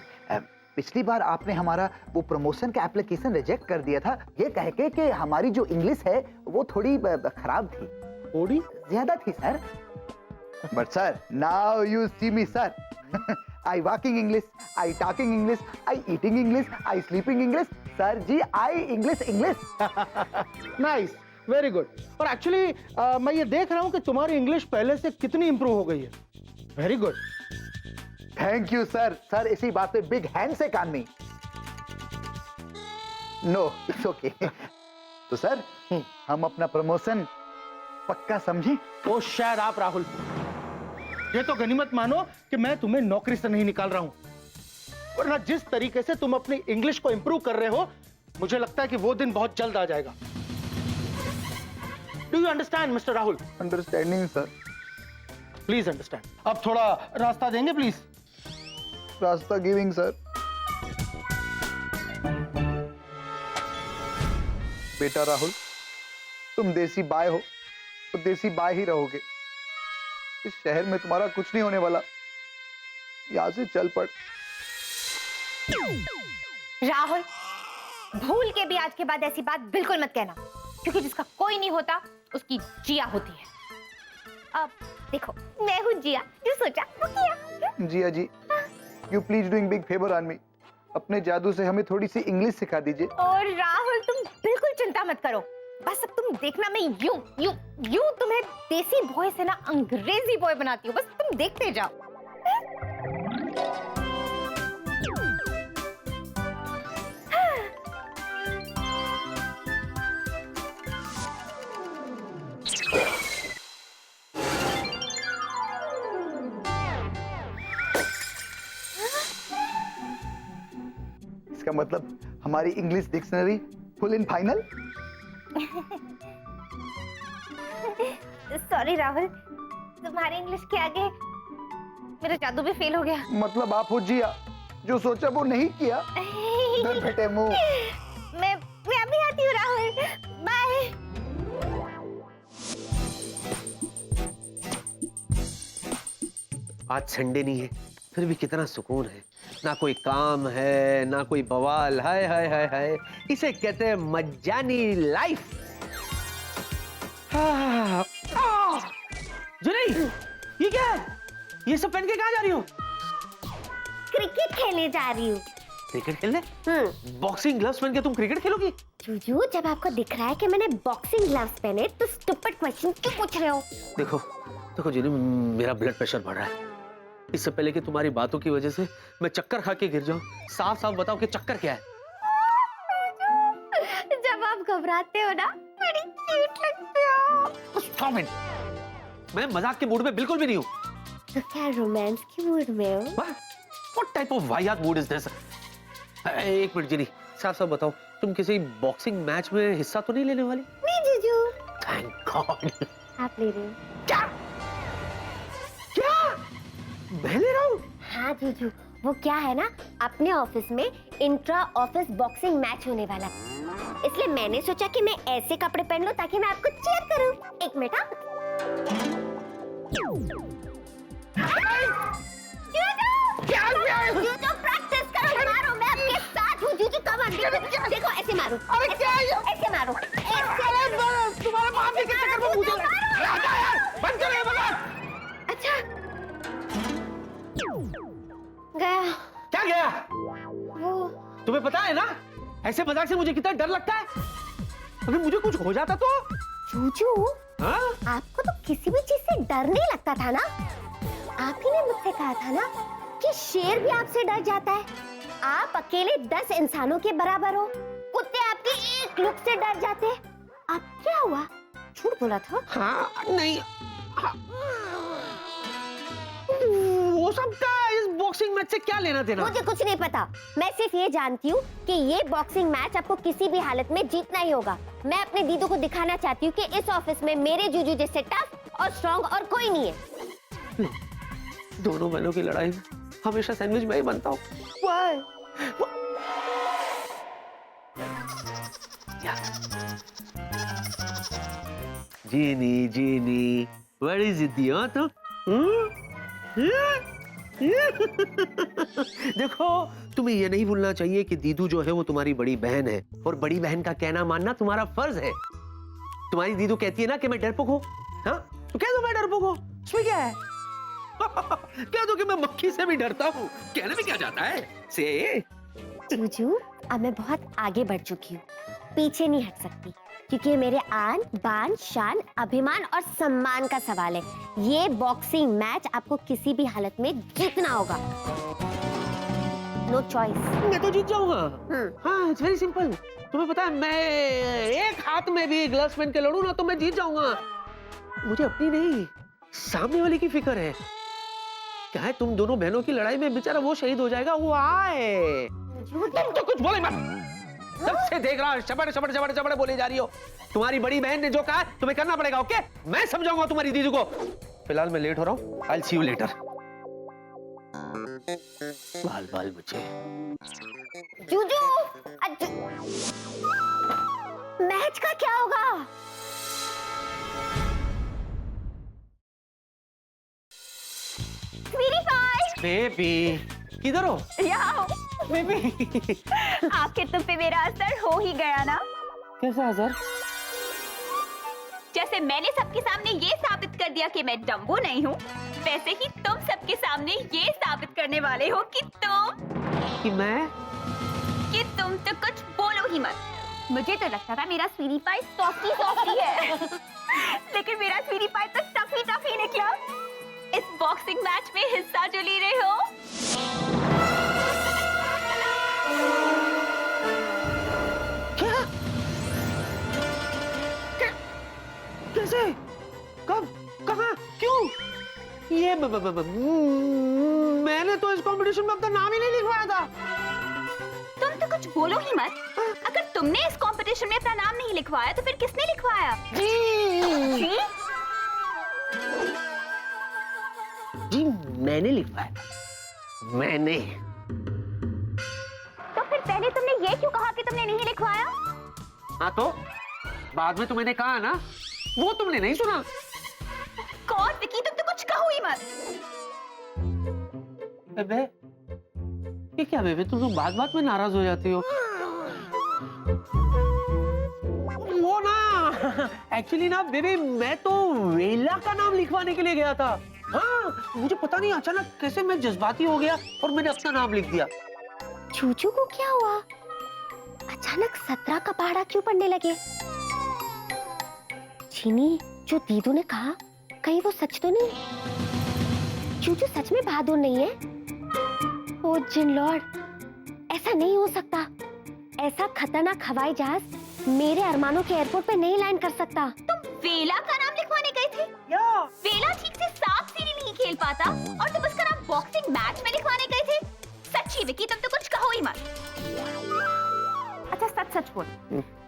पिछली बार आपने हमारा वो प्रमोशन का एप्लीकेशन रिजेक्ट कर दिया था ये कह के कि हमारी जो इंग्लिश है वो थोड़ी खराब थी, थोड़ी ज्यादा थी sir. But sir now you see me sir, I walking English, I talking English, I eating English, I sleeping English, sir ji I English। Nice, very good. और एक्चुअली मैं ये देख रहा हूँ कि तुम्हारी इंग्लिश पहले से कितनी इंप्रूव हो गई है। Very good. Thank you sir. Sir इसी बात पे बिग हैंड से कान में। No it's okay. तो सर हम अपना प्रमोशन पक्का समझे? ओ शायद आप राहुल, ये तो गनीमत मानो कि मैं तुम्हें नौकरी से नहीं निकाल रहा हूं, वरना जिस तरीके से तुम अपनी इंग्लिश को इंप्रूव कर रहे हो मुझे लगता है कि वो दिन बहुत जल्द आ जाएगा। Do you understand mister Rahul? Understanding sir. Please understand. अब थोड़ा रास्ता देंगे प्लीज? रास्ता गिविंग सर। बेटा राहुल, तुम देसी बाय हो तो देसी बाय ही रहोगे। इस शहर में तुम्हारा कुछ नहीं होने वाला, यहां से चल पड़। राहुल, भूल के भी आज के बाद ऐसी बात बिल्कुल मत कहना, क्योंकि जिसका कोई नहीं होता उसकी जिया होती है। अब देखो मैं हूँ जिया, जो सोचा वो किया। Jiya ji, you please doing big favour on me, अपने जादू से हमें थोड़ी सी इंग्लिश सिखा दीजिए। और राहुल तुम बिल्कुल चिंता मत करो, बस अब तुम देखना मैं यूं तुम्हें देसी बॉय से ना अंग्रेजी बॉय बनाती हूँ, बस तुम देखते जाओ। इसका मतलब हमारी English dictionary full in final? Sorry Rahul, तुम्हारे इंग्लिश के आगे मेरा जादू भी फेल हो गया। मतलब आप हो जिया, जो सोचा वो नहीं किया। डर बेटे मुंह। मैं अभी आती हूँ राहुल, बाय। आज संडे नहीं है, फिर भी कितना सुकून है। ना कोई काम है, ना कोई बवाल। हाय हाय हाय हाय, इसे कहते हैं मजानी लाइफ। जुनई, ये क्या है? ये सब पहन के कहाँ जा रही हो? क्रिकेट खेलने जा रही हूँ। क्रिकेट खेलने? बॉक्सिंग ग्लव्स पहन के तुम क्रिकेट खेलोगी? जूजू, जब आपको दिख रहा है कि मैंने बॉक्सिंग ग्लव्स पहने तो स्टूपिड क्वेश्चन क्यों पूछ रहे हो? देखो देखो जुनी, मेरा ब्लड प्रेशर बढ़ रहा है। इससे पहले कि तुम्हारी बातों की वजह से मैं चक्कर खा के गिर जाऊं, साफ साफ बताओ कि चक्कर क्या है? जब आप घबराते हो ना, बड़ी क्यूट लगते हो। Stop it! मैं मजाक के मूड में बिल्कुल भी नहीं हूँ। तो क्या रोमांस के मूड में हो? What type of वाहियात मूड is this? एक मिनट जिनी, साफ साफ बताओ, तुम किसी बॉक्सिंग मैच में हिस्सा तो नहीं लेने वाली? नहीं जीजू। Thank God! आप ले रहे हो? क्या? क्या? मैं ले रहा हूँ? हाँ जीजू, वो क्या है ना, अपने ऑफिस में इंट्रा ऑफिस बॉक्सिंग मैच होने वाला है, इसलिए मैंने सोचा कि मैं ऐसे कपड़े पहन लूं ताकि मैं आपको चीयर करूं। एक मिनट। जूजू प्रैक्टिस करो, मारो, मैं आपके साथ हूँ। जूजू कम ऑन, देखो ऐसे मारो। अरे क्या है? ऐसे मारो। तुम्हारे मारने के चक्कर में मुझे बंद करो ये मजाक। अच्छा गया। क्या गया? वो तुम्हें पता है ना, ऐसे मजाक से मुझे कितना डर लगता है। अगर मुझे कुछ हो जाता तो? जूजू, हाँ? आपको तो किसी भी चीज से डर नहीं लगता था ना? आप ही ने मुझसे कहा था ना कि शेर भी आपसे डर जाता है। आप अकेले 10 इंसानों के बराबर हो। कुत्ते आपके एक लुक से डर जाते हैं। अब क्या हुआ? झूठ बोला था? हाँ, नहीं। हाँ। वो सब का इस बॉक्सिंग मैच से क्या लेना देना? मुझे कुछ नहीं पता। मैं सिर्फ ये जानती हूँ कि ये बॉक्सिंग मैच आपको किसी भी हालत में जीतना ही होगा। मैं अपने दीदू को दिखाना चाहती हूँ कि इस ऑफिस में मेरे जूजू जैसे टफ और स्ट्रॉन्ग और कोई नहीं है। दोनों बहनों की लड़ाई में हमेशा सैंडविच मैं ही बनता हूँ। जीनी जीनी, बड़ी जिद्दी हो तुम। देखो, तुम्हें ये नहीं भूलना चाहिए कि दीदू जो है वो तुम्हारी बड़ी बहन है, और बड़ी बहन का कहना मानना तुम्हारा फर्ज है। तुम्हारी दीदू कहती है ना कि मैं डरपोक हूँ, हाँ? तो कह दो मैं डरपोक हूँ, इसमें क्या है? कह दो कि मैं मक्खी से भी डरता हूँ, कहने में क्या जाता है? से जूजू, अब मैं बहुत आगे बढ़ चुकी हूँ, पीछे नहीं हट सकती, क्योंकि ये मेरे आन बान शान अभिमान और सम्मान का सवाल है। ये बॉक्सिंग मैच आपको किसी भी हालत में जीतना होगा। No choice. मैं तो जीत जाऊंगा। हाँ, इट्स वेरी सिंपल। तुम्हें पता है, मैं एक हाथ में भी ग्लव्स पहन के लड़ूं ना तो मैं जीत जाऊंगा। मुझे अपनी नहीं, सामने वाले की फिक्र है। क्या है, तुम दोनों बहनों की लड़ाई में बेचारा वो शहीद हो जाएगा, वो आए। तुम तो कुछ बोले मत। तब से देख रहा हूं, शबड़ शबड़ शबड़ शबड़ बोली जा रही हो। तुम्हारी बड़ी बहन ने जो कहा तुम्हें करना पड़ेगा, ओके? मैं समझाऊंगा तुम्हारी दीदी को। फिलहाल मैं लेट हो रहा हूं, I will see you later. बाल बाल मुझे। जूजू, मैच का क्या होगा? मेरी पास। बेबी, किधर हो? यहाँ बेबी। आखिर तुम पे मेरा असर हो ही गया ना। कैसा असर? जैसे मैंने सबके सामने ये साबित कर दिया कि मैं डम्बो नहीं हूँ, वैसे ही तुम सबके सामने ये साबित करने वाले हो कि तुम तो कुछ बोलो ही मत। मुझे तो लगता था मेरा स्वीटी पाई सॉफ्टी है, लेकिन मेरा स्वीटी पाई तो टफी निकला। इस बॉक्सिंग मैच में हिस्सा जो ले रहे हो, कैसे? कब? कहाँ? क्यों? ये मैंने तो इस कंपटीशन में अपना नाम ही नहीं लिखवाया था। तुम तो कुछ कुछ बोलो ही मत। अगर तुमने इस कंपटीशन में अपना नाम नहीं लिखवाया तो फिर किसने लिखवाया? जी मैंने लिखवाया, मैंने। तो फिर पहले तुमने ये क्यों कहा कि तुमने नहीं लिखवाया? हाँ तो बाद में तो मैंने कहा ना, वो तुमने नहीं सुना। कौन विकी, तुम तो कुछ कहो ही मत। बेबे ये क्या बेबे, तुम लोग बात बात में नाराज हो जाती हो। वो ना एक्चुअली ना बेबे, मैं तो वेला का नाम लिखवाने के लिए गया था। हाँ मुझे पता नहीं अचानक कैसे मैं जज्बाती हो गया और मैंने अपना नाम लिख दिया। चूचू को क्या हुआ? अचानक 17 का पहाड़ा क्यों पड़ने लगे? चीनी, जो दीदू ने कहा कहीं वो सच तो नहीं? चूचू सच में बहादुर नहीं है? ओ जिन लॉर्ड, ऐसा नहीं हो सकता। ऐसा खतरनाक हवाई जहाज मेरे अरमानों के एयरपोर्ट पे नहीं लैंड कर सकता। तुम वेला का नाम लिखवाने गए थे? वेला ठीक से सांप सीढ़ी नहीं खेल पाता और तुम उसका नाम बॉक्सिंग मैच में लिखवाने गए थे? सच्ची विकी, तुम तो कुछ कहो ही मत। अच्छा सच सच बोल,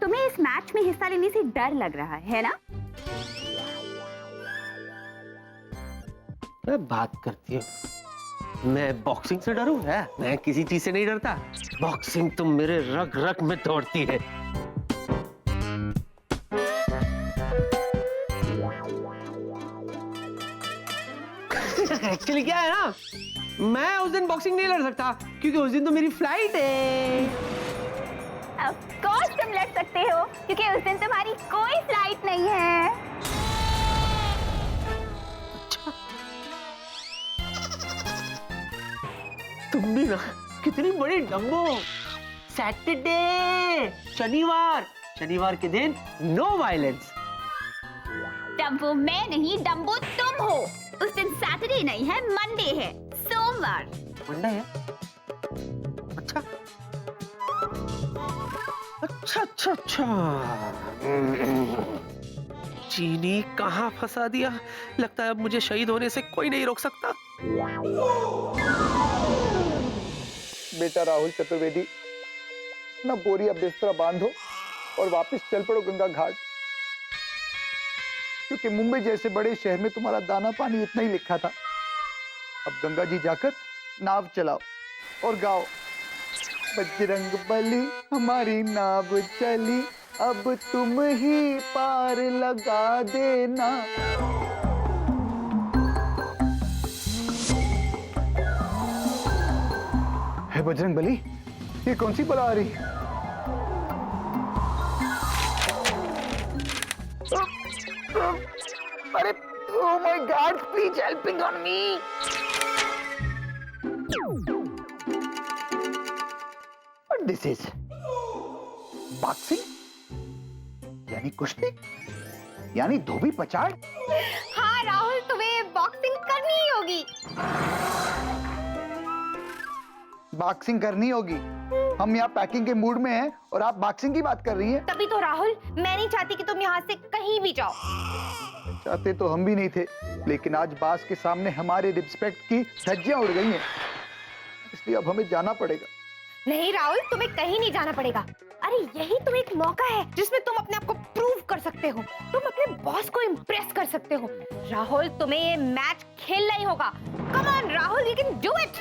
तुम्हें इस मैच में हिस्सा लेने से डर लग रहा है ना? मैं बात करती हूँ, मैं बॉक्सिंग से डरूं? है मैं किसी चीज से नहीं डरता। बॉक्सिंग तो मेरे रग रग में दौड़ती है। एक्चुअली क्या है ना, मैं उस दिन बॉक्सिंग नहीं लड़ सकता क्योंकि उस दिन तो मेरी फ्लाइट है। ऑफ कोर्स तुम लड़ सकते हो क्योंकि उस दिन तुम्हारी कोई फ्लाइट नहीं है। तुम भी ना कितनी बड़ी डम्बो। सैटरडे, शनिवार के दिन नो वायलेंस। डम्बो मैं नहीं, डम्बो तुम हो। उस दिन सैटरडे नहीं है, मंडे है, सोमवार। मंडे है? अच्छा अच्छा अच्छा अच्छा। चीनी कहाँ फंसा दिया। लगता है अब मुझे शहीद होने से कोई नहीं रोक सकता। बेटा राहुल चतुर्वेदी, ना बोरी अब बिस्तरा बांधो और वापस चल पड़ो गंगा घाट, क्योंकि मुंबई जैसे बड़े शहर में तुम्हारा दाना पानी इतना ही लिखा था। अब गंगा जी जाकर नाव चलाओ और गाओ, बजरंग बली हमारी नाव चली, अब तुम ही पार लगा देना। हे बजरंग बली, ये कौन सी बला आ रही? अरे oh my God, please helping on me. What this is? Boxing? यानी कुश्ती? यानी धोबी पछाड़? हाँ राहुल, तुम्हें बॉक्सिंग करनी ही होगी। बॉक्सिंग करनी होगी? हम यहाँ पैकिंग के मूड में हैं और आप बॉक्सिंग की बात कर रही हैं। तभी तो राहुल, मैं नहीं चाहती कि तुम यहाँ से कहीं भी जाओ। चाहते तो हम भी नहीं थे, लेकिन आज बास के सामने हमारे रिस्पेक्ट की धज्जियां उड़ गई हैं, इसलिए अब हमें जाना पड़ेगा। नहीं राहुल, तुम्हें कहीं नहीं जाना पड़ेगा। अरे यही तो एक मौका है जिसमें तुम अपने आप को प्रूव कर सकते हो, तुम अपने बॉस को इम्प्रेस कर सकते हो। राहुल, तुम्हें ये मैच खेलना ही होगा। Come on Rahul, you can do it.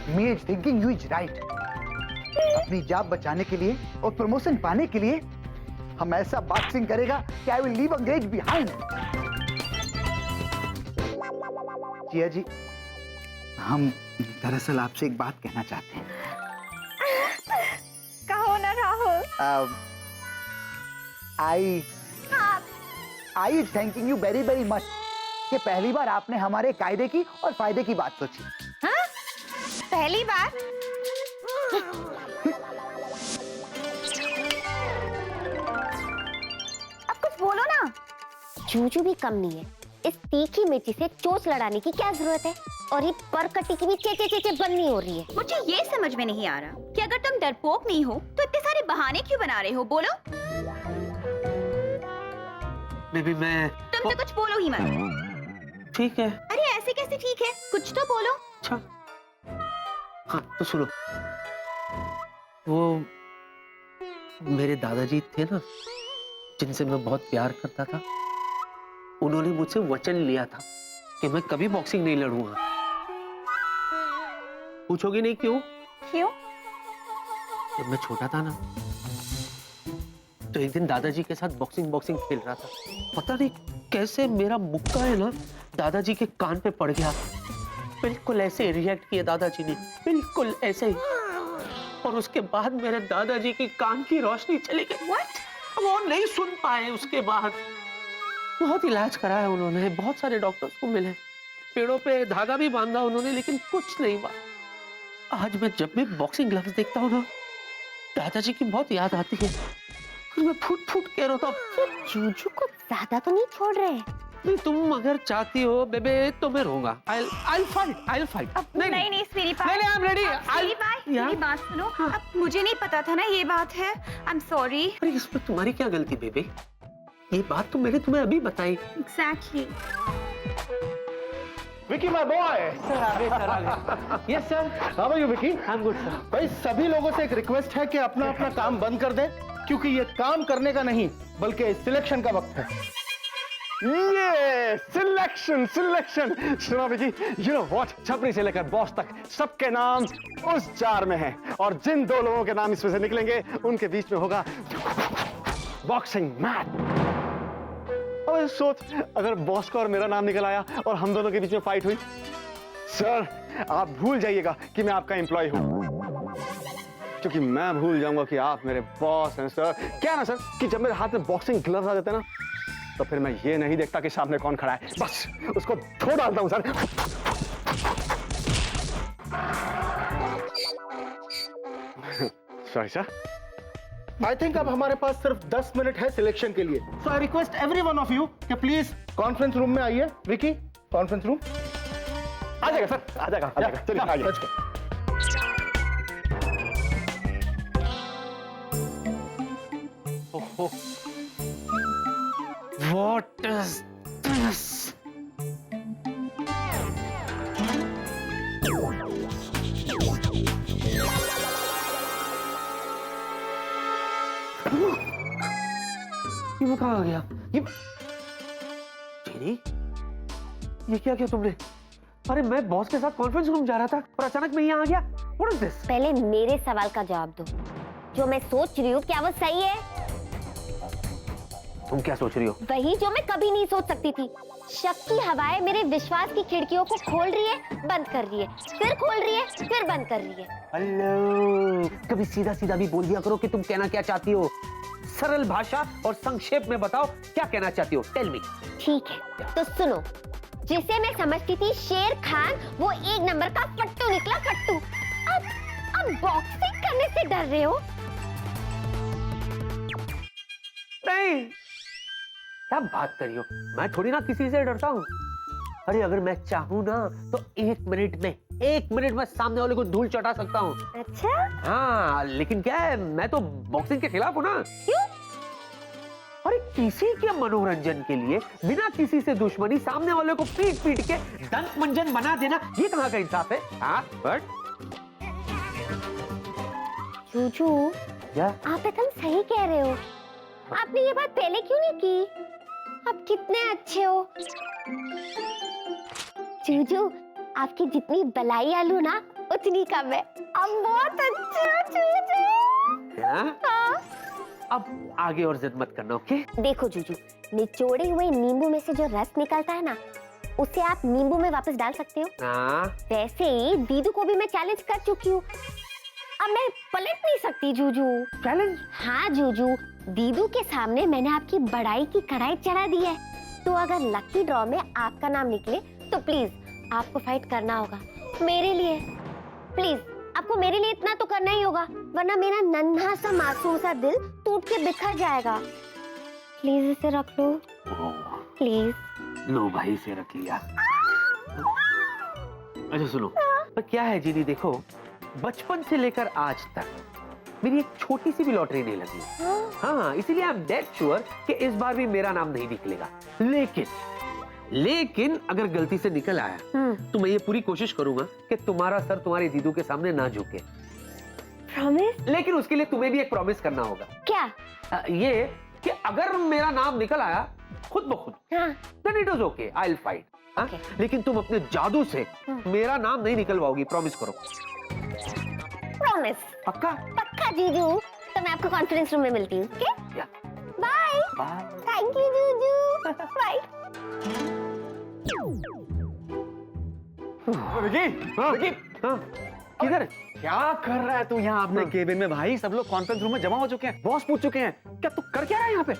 Me is thinking you is right. अपनी जॉब बचाने के लिए और प्रमोशन पाने के लिए हम ऐसा बॉक्सिंग करेगा कि आई विल लीव अंग्रेज बिहाइंड। जिया जी, हम दरअसल आपसे एक बात कहना चाहते हैं। कहो ना Rahul. I thanking you very very much कि पहली बार आपने हमारे कायदे की और फायदे की बात सोची। हाँ? पहली बार? अब कुछ बोलो ना। जूजू भी कम नहीं है, इस तीखी मिर्ची से चोच लड़ाने की क्या जरूरत है? और ये परकटी की भी चेचे चेचे बननी हो रही है। मुझे ये समझ में नहीं आ रहा कि अगर तुम डरपोक नहीं हो तो इतने सारे बहाने क्यों बना रहे हो? बोलो। बेबी मैं तुम तो कुछ बोलो ही मत। ठीक है। अरे ऐसे कैसे ठीक है, कुछ तो बोलो। अच्छा हाँ तो सुनो, वो मेरे दादाजी थे ना जिनसे मैं बहुत प्यार करता था, उन्होंने मुझसे वचन लिया था कि मैं कभी बॉक्सिंग नहीं लड़ूंगा। पूछोगी नहीं क्यों? क्यों? जब मैं छोटा था ना तो एक दिन दादाजी के साथ बॉक्सिंग खेल रहा था। पता नहीं कैसे मेरा मुक्का है ना दादाजी के कान पे पड़ गया। बिल्कुल ऐसे रिएक्ट किया दादाजी ने, बिल्कुल ऐसे ही। और उसके बाद मेरे दादाजी की कान की रोशनी चली गई। What? वो नहीं सुन पाए। उसके बाद बहुत इलाज कराया उन्होंने, बहुत सारे डॉक्टर्स को मिले, पेड़ों पे धागा भी बांधा उन्होंने, लेकिन कुछ नहीं हुआ। आज मैं जब भी बॉक्सिंग ग्लव्स देखता हूँ ना दादाजी की बहुत याद आती है। मैं फूट फूट कह रहा था। जूजू को ज्यादा तो नहीं छोड़ रहे? नहीं, तुम अगर चाहती हो बेबे तो मैं रहूंगा। I'll fight. नहीं स्वीटी पाई, नहीं, I'm ready. स्वीटी पाई, मेरी बात सुनो। अब मुझे नहीं पता था ना ये बात है, आई एम सॉरी। अरे इसमें तुम्हारी क्या गलती बेबे, ये बात तो मैंने तुम्हें अभी बताई। Exactly. Vicky my boy. Yes sir. How are you Vicky? I am good sir. भाई सभी लोगों से एक रिक्वेस्ट है कि अपना अपना काम बंद कर दें, क्योंकि ये काम करने का नहीं बल्कि सिलेक्शन का वक्त है। ये सिलेक्शन। सुनो विकी, यू नो व्हाट, छपरी से लेकर बॉस तक सबके नाम उस जार में हैं, और जिन दो लोगों के नाम इसमें से निकलेंगे उनके बीच में होगा बॉक्सिंग मैच। और सोच, अगर बॉस का और मेरा नाम निकल आया और हम दोनों के बीच में फाइट हुई, सर आप भूल जाइएगा कि मैं आपका एम्प्लॉय हूं, क्योंकि मैं भूल जाऊंगा कि आप मेरे बॉस हैं सर। क्या ना सर कि जब मेरे हाथ में बॉक्सिंग ग्लव्स आ जाते हैं ना, तो फिर मैं ये नहीं देखता कि सामने कौन खड़ा है, बस उसको धो डालता हूं sir. Sorry sir. I think अब हमारे पास सिर्फ 10 मिनट है सिलेक्शन के लिए, so I request every one of you कि प्लीज कॉन्फ्रेंस रूम में आइए। विकी, कॉन्फ्रेंस रूम आ जाएगा सर, आ जाएगा। चलिए आइए। What is this? ये कहाँ आ गया? ये ये क्या किया तुमने? अरे मैं बॉस के साथ कॉन्फ्रेंस रूम जा रहा था और अचानक मैं यहाँ आ गया। What is this? पहले मेरे सवाल का जवाब दो। जो मैं सोच रही हूँ क्या वो सही है? तुम क्या सोच रही हो? वही जो मैं कभी नहीं सोच सकती थी। शक की हवाएं मेरे विश्वास की खिड़कियों को खोल रही है, बंद कर रही है, फिर खोल रही है, फिर बंद कर रही है। हेलो, कभी सीधा सीधा भी बोल दिया करो कि तुम कहना क्या चाहती हो। सरल भाषा और संक्षेप में बताओ क्या कहना चाहती हो। Tell me. ठीक है तो सुनो, जिसे मैं समझती थी शेर खान, वो एक नंबर का फट्टू निकला, फट्टू। अब बॉक्सिंग करने से डर रहे हो? नहीं, क्या बात कर रही हो? मैं थोड़ी ना किसी से डरता हूँ। अरे अगर मैं चाहूँ ना तो एक मिनट में सामने वाले को धूल चटा सकता हूँ। अच्छा? हाँ, लेकिन क्या है, मैं तो बॉक्सिंग के खिलाफ हूँ ना। क्यों? अरे किसी के मनोरंजन के लिए बिना किसी से दुश्मनी सामने वाले को पीट के दंत मंजन बना देना, ये कहाँ का इंसाफ है? हाँ, बट जूजू, आप एकदम सही कह रहे हो। आपने ये बात पहले क्यों नहीं की? आप कितने अच्छे हो जूजू। आपकी जितनी बलाई आलू ना उतनी कम है। आप बहुत अच्छे हो जूजू। हाँ? अब आगे और जिद मत करना, ओके? देखो जूजू, निचोड़े हुए नींबू में से जो रस निकलता है ना, उसे आप नींबू में वापस डाल सकते हो। हाँ? वैसे ही दीदू को भी मैं चैलेंज कर चुकी हूँ, अब मैं पलट नहीं सकती जूजू। चैलेंज? हाँ जूजू, दीदू के सामने मैंने आपकी बड़ाई की कढ़ाई चढ़ा दी है, तो अगर लकी ड्रॉ में आपका नाम निकले तो प्लीज आपको फाइट करना होगा मेरे लिए। प्लीज आपको मेरे लिए इतना तो करना ही होगा, वरना मेरा नन्हा सा मासूम सा दिल टूट के बिखर जाएगा। प्लीज इसे रख लो, प्लीज। लो भाई, से रख लिया। अच्छा सुनो, पर क्या है जीनी, देखो बचपन से लेकर आज तक मेरी एक छोटी सी भी लॉटरी नहीं लगी। हाँ, इसीलिए आई एम डेड श्योर कि इस बार भी मेरा नाम नहीं निकलेगा। लेकिन अगर गलती से निकल आया तो मैं ये पूरी कोशिश करूंगा कि तुम्हारा सर तुम्हारी दीदू के सामने ना झुके। प्रॉमिस? लेकिन उसके लिए तुम्हें भी एक प्रॉमिस करना होगा। क्या? ये कि अगर मेरा नाम निकल आया खुद ब खुद, then it is okay, I'll fight. हाँ? लेकिन तुम अपने जादू से मेरा नाम नहीं निकलवाओगी, प्रॉमिस करो। प्रॉमिस? पक्का? पक्का जीजू। तो मैं आपको कॉन्फ्रेंस रूम में मिलती हूँ। Okay? Bye. Bye. Thank you जीजू। बाय। विकी, हाँ, किधर? क्या कर रहा है तू यहाँ अपने केबिन में भाई? सब लोग कॉन्फ्रेंस रूम में जमा हो चुके हैं, बॉस पूछ चुके हैं, क्या तू कर क्या रहा है यहाँ पे?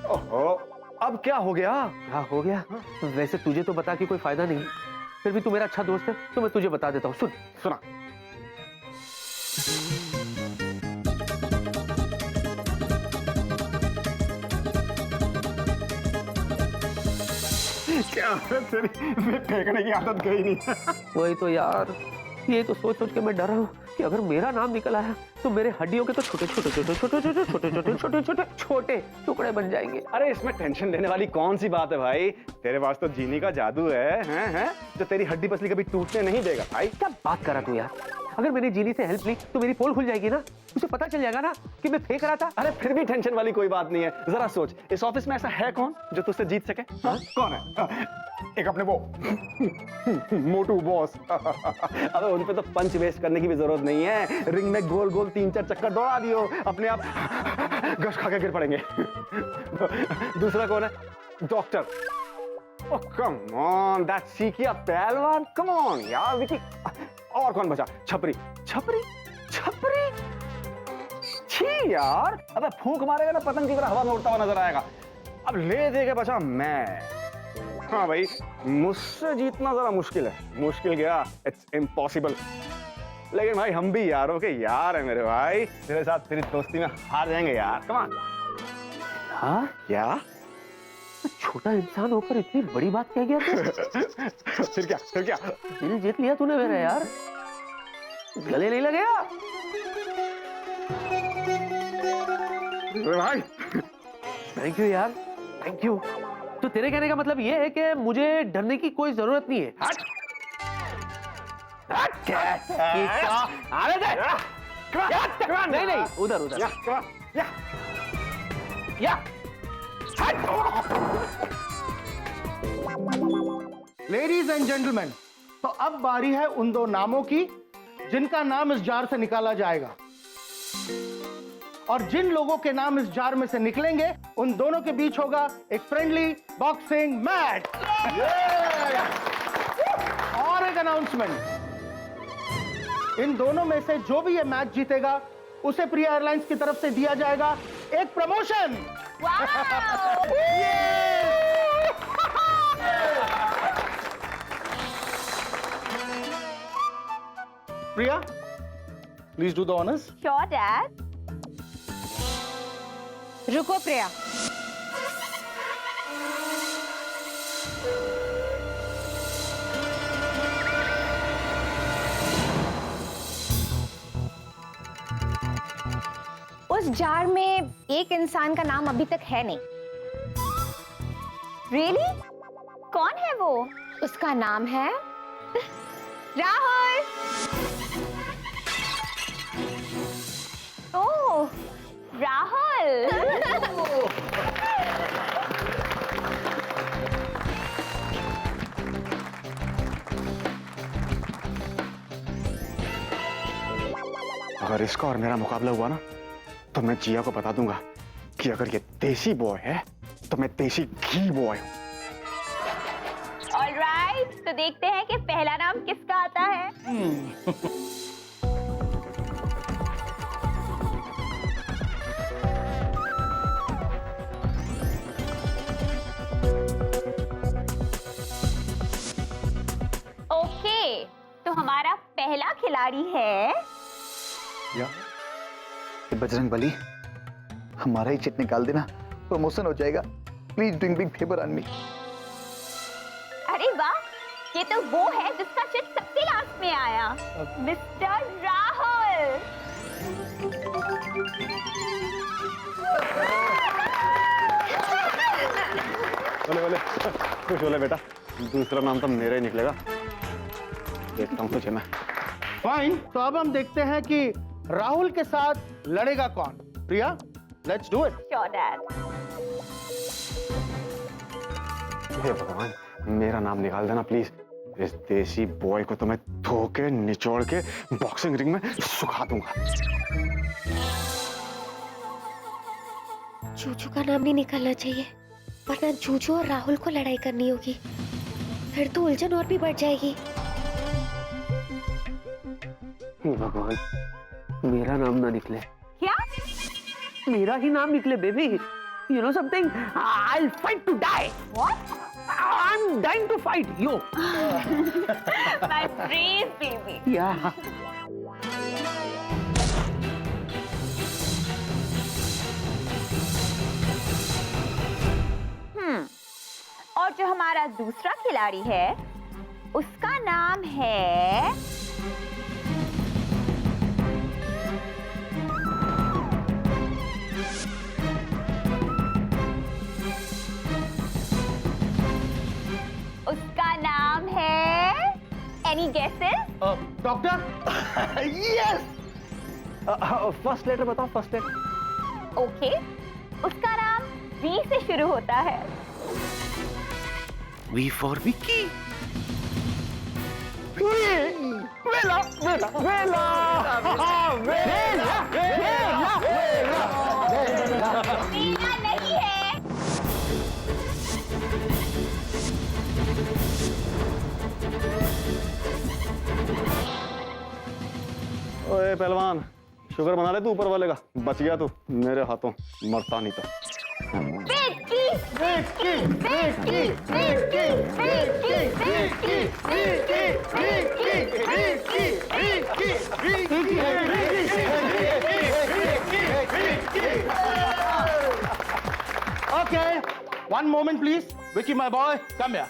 ओहो, अब क्या हो गया? हाँ हो गया। वैसे तुझे तो बता के कोई फायदा नहीं, फिर भी तू मेरा अच्छा दोस्त है तो मैं तुझे बता देता हूँ। सुन। सुना। क्या तेरी फेंकने की आदत गई नहीं? वही तो यार, ये तो सोच सोच के मैं डर रहा हूँ कि अगर मेरा नाम निकल आया तो मेरे हड्डियों के तो छोटे छोटे छोटे छोटे छोटे छोटे छोटे छोटे छोटे छोटे टुकड़े बन जाएंगे। अरे इसमें टेंशन लेने वाली कौन सी बात है भाई? तेरे पास तो जीनी का जादू है जो तेरी हड्डी पसली कभी टूटने नहीं देगा भाई। क्या बात कर रहा तू यार? अगर मैंने जीनी से हेल्प ली तो मेरी पोल खुल जाएगी ना, उसे पता चल जाएगा ना कि मैं फेंक रहा था। अरे फिर भी टेंशन वाली कोई बात नहीं है। जरा सोच, इस ऑफिस में ऐसा है कौन जो तुझसे जीत सके? कौन है? एक अपने वो मोटू बॉस। अबे उन पे तो पंच वेस्ट करने की भी जरूरत नहीं है, रिंग में गोल गोल 3-4 चक्कर दौड़ा दियो, अपने आप गश खा के गिर पड़ेंगे। दूसरा कौन है? Doctor. Oh come on, that सीकिया पहलवान, come on यार विकी। और कौन बचा? छपरी। छपरी? छपरी? छी यार, अबे फूंक मारेगा ना पतंग की तरह हवा में उड़ता हुआ नजर आएगा। अब ले दे के बचा मैं। हाँ भाई, मुझसे जीतना जरा मुश्किल है। मुश्किल क्या, इट्स इम्पॉसिबल। लेकिन भाई हम भी यारों के यार है मेरे भाई, तेरे साथ तेरी दोस्ती में हार जाएंगे यार। Come on. हाँ क्या? छोटा इंसान होकर इतनी बड़ी बात कह गया तू? फिर क्या? फिर क्या? दिल जीत लिया तूने मेरा यार, गले नहीं लगेगा? भाई थैंक यू यार, थैंक यू। तो तेरे कहने का मतलब ये है कि मुझे डरने की कोई जरूरत नहीं है? हट! हट! अरे नहीं नहीं, उधर उधर या लेडीज एंड जेंटलमैन, तो अब बारी है उन दो नामों की जिनका नाम इस जार से निकाला जाएगा, और जिन लोगों के नाम इस जार में से निकलेंगे उन दोनों के बीच होगा एक फ्रेंडली बॉक्सिंग मैच। और एक अनाउंसमेंट, इन दोनों में से जो भी ये मैच जीतेगा उसे प्रिया एयरलाइंस की तरफ से दिया जाएगा एक promotion. Priya, please do the honours. Sure, Dad. रुको प्रिया, उस जार में एक इंसान का नाम अभी तक है नहीं। Really? कौन है वो? उसका नाम है राहुल। ओह, राहुल। अगर इसका और मेरा मुकाबला हुआ ना तो मैं जिया को बता दूंगा कि अगर ये देसी बॉय है तो मैं देसी घी बॉय हूं। Alright, तो देखते हैं कि पहला नाम किसका आता है। ओके, तो हमारा पहला खिलाड़ी है या बजरंग बली, हमारा ही चिट निकाल देना, प्रमोशन हो जाएगा। Please doing big favour on मी। अरे वाह, ये तो वो है जिसका चिट सबसे लास्ट में आया, मिस्टर राहुल। बोले बोले खुश बोले बेटा, दूसरा नाम तो मेरा ही निकलेगा। देखता हूँ तुझे मैं। फाइन, तो अब हम देखते हैं कि राहुल के साथ लड़ेगा कौन। Priya, let's do it. Sure dad. हे भगवान, मेरा नाम निकाल देना प्लीज। इस देसी बॉय को तो मैं धो के निचोड़ के बॉक्सिंग रिंग में सुखा दूंगा। जूजू का नाम नहीं निकलना चाहिए, वरना जूजू और राहुल को लड़ाई करनी होगी, फिर तो उलझन और भी बढ़ जाएगी। हे भगवान, मेरा नाम ना निकले। क्या? मेरा ही नाम निकले baby. You know something? I'll fight to die. What? I'm dying to fight. Yo. My brave baby. Yeah. और जो हमारा दूसरा खिलाड़ी है, उसका नाम है Any guesses? Doctor. Yes. First letter बताओ, फर्स्ट लेटर। ओके, उसका नाम V से शुरू होता है। V for Vicky. वेला वेला वेला मीना नहीं है। ओए पहलवान, शुगर बना ले तू ऊपर वाले का। बच गया तू मेरे हाथों, मरता नहीं तो। Vicky, Vicky, Vicky, Vicky, Vicky, Vicky, Vicky, Vicky, Vicky. Okay, one moment please. Vicky my boy, come here.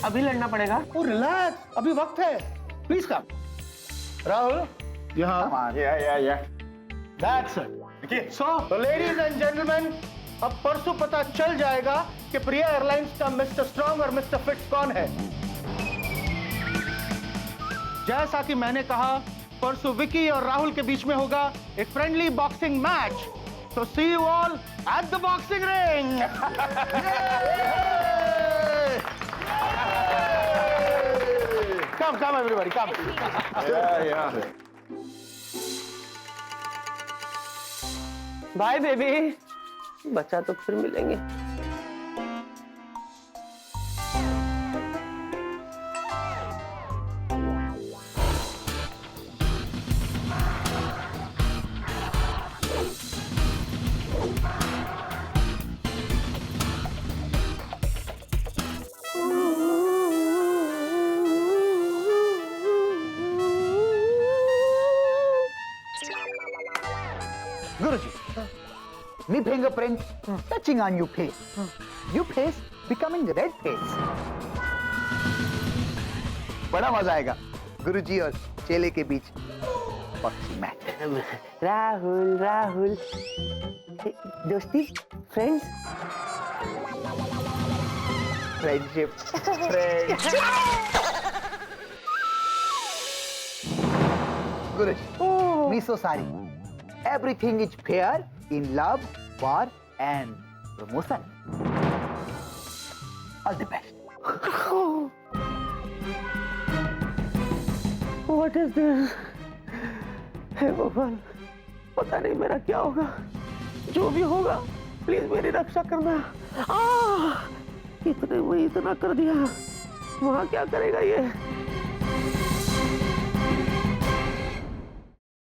अभी लड़ना पड़ेगा। ओ रिलैक्स, अभी वक्त है। Please come. राहुल, यहाँ। या That's it. So, ladies and gentlemen, अब परसों पता चल जाएगा कि प्रिया एयरलाइंस का मिस्टर स्ट्रॉन्ग और मिस्टर फिट कौन है। जैसा कि मैंने कहा, परसों विकी और राहुल के बीच में होगा एक friendly boxing match. So see you all at the boxing ring. Come everybody, come. या बाय बेबी, बच्चा तो फिर मिलेंगे। Guruji, me fingerprints touching on your face. Your face becoming red face. बड़ा मजा आएगा गुरुजी और चेले के बीच बॉक्सिंग मैच। राहुल राहुल, दोस्ती, friends, friendship, friends. Guruji, me so sorry. Everything is fair in love, war, and promotion. All the best. What is this? हे भगवान, पता नहीं मेरा क्या होगा। जो भी होगा, प्लीज मेरी रक्षा करना। इतने में इतना कर दिया, वहाँ क्या करेगा ये?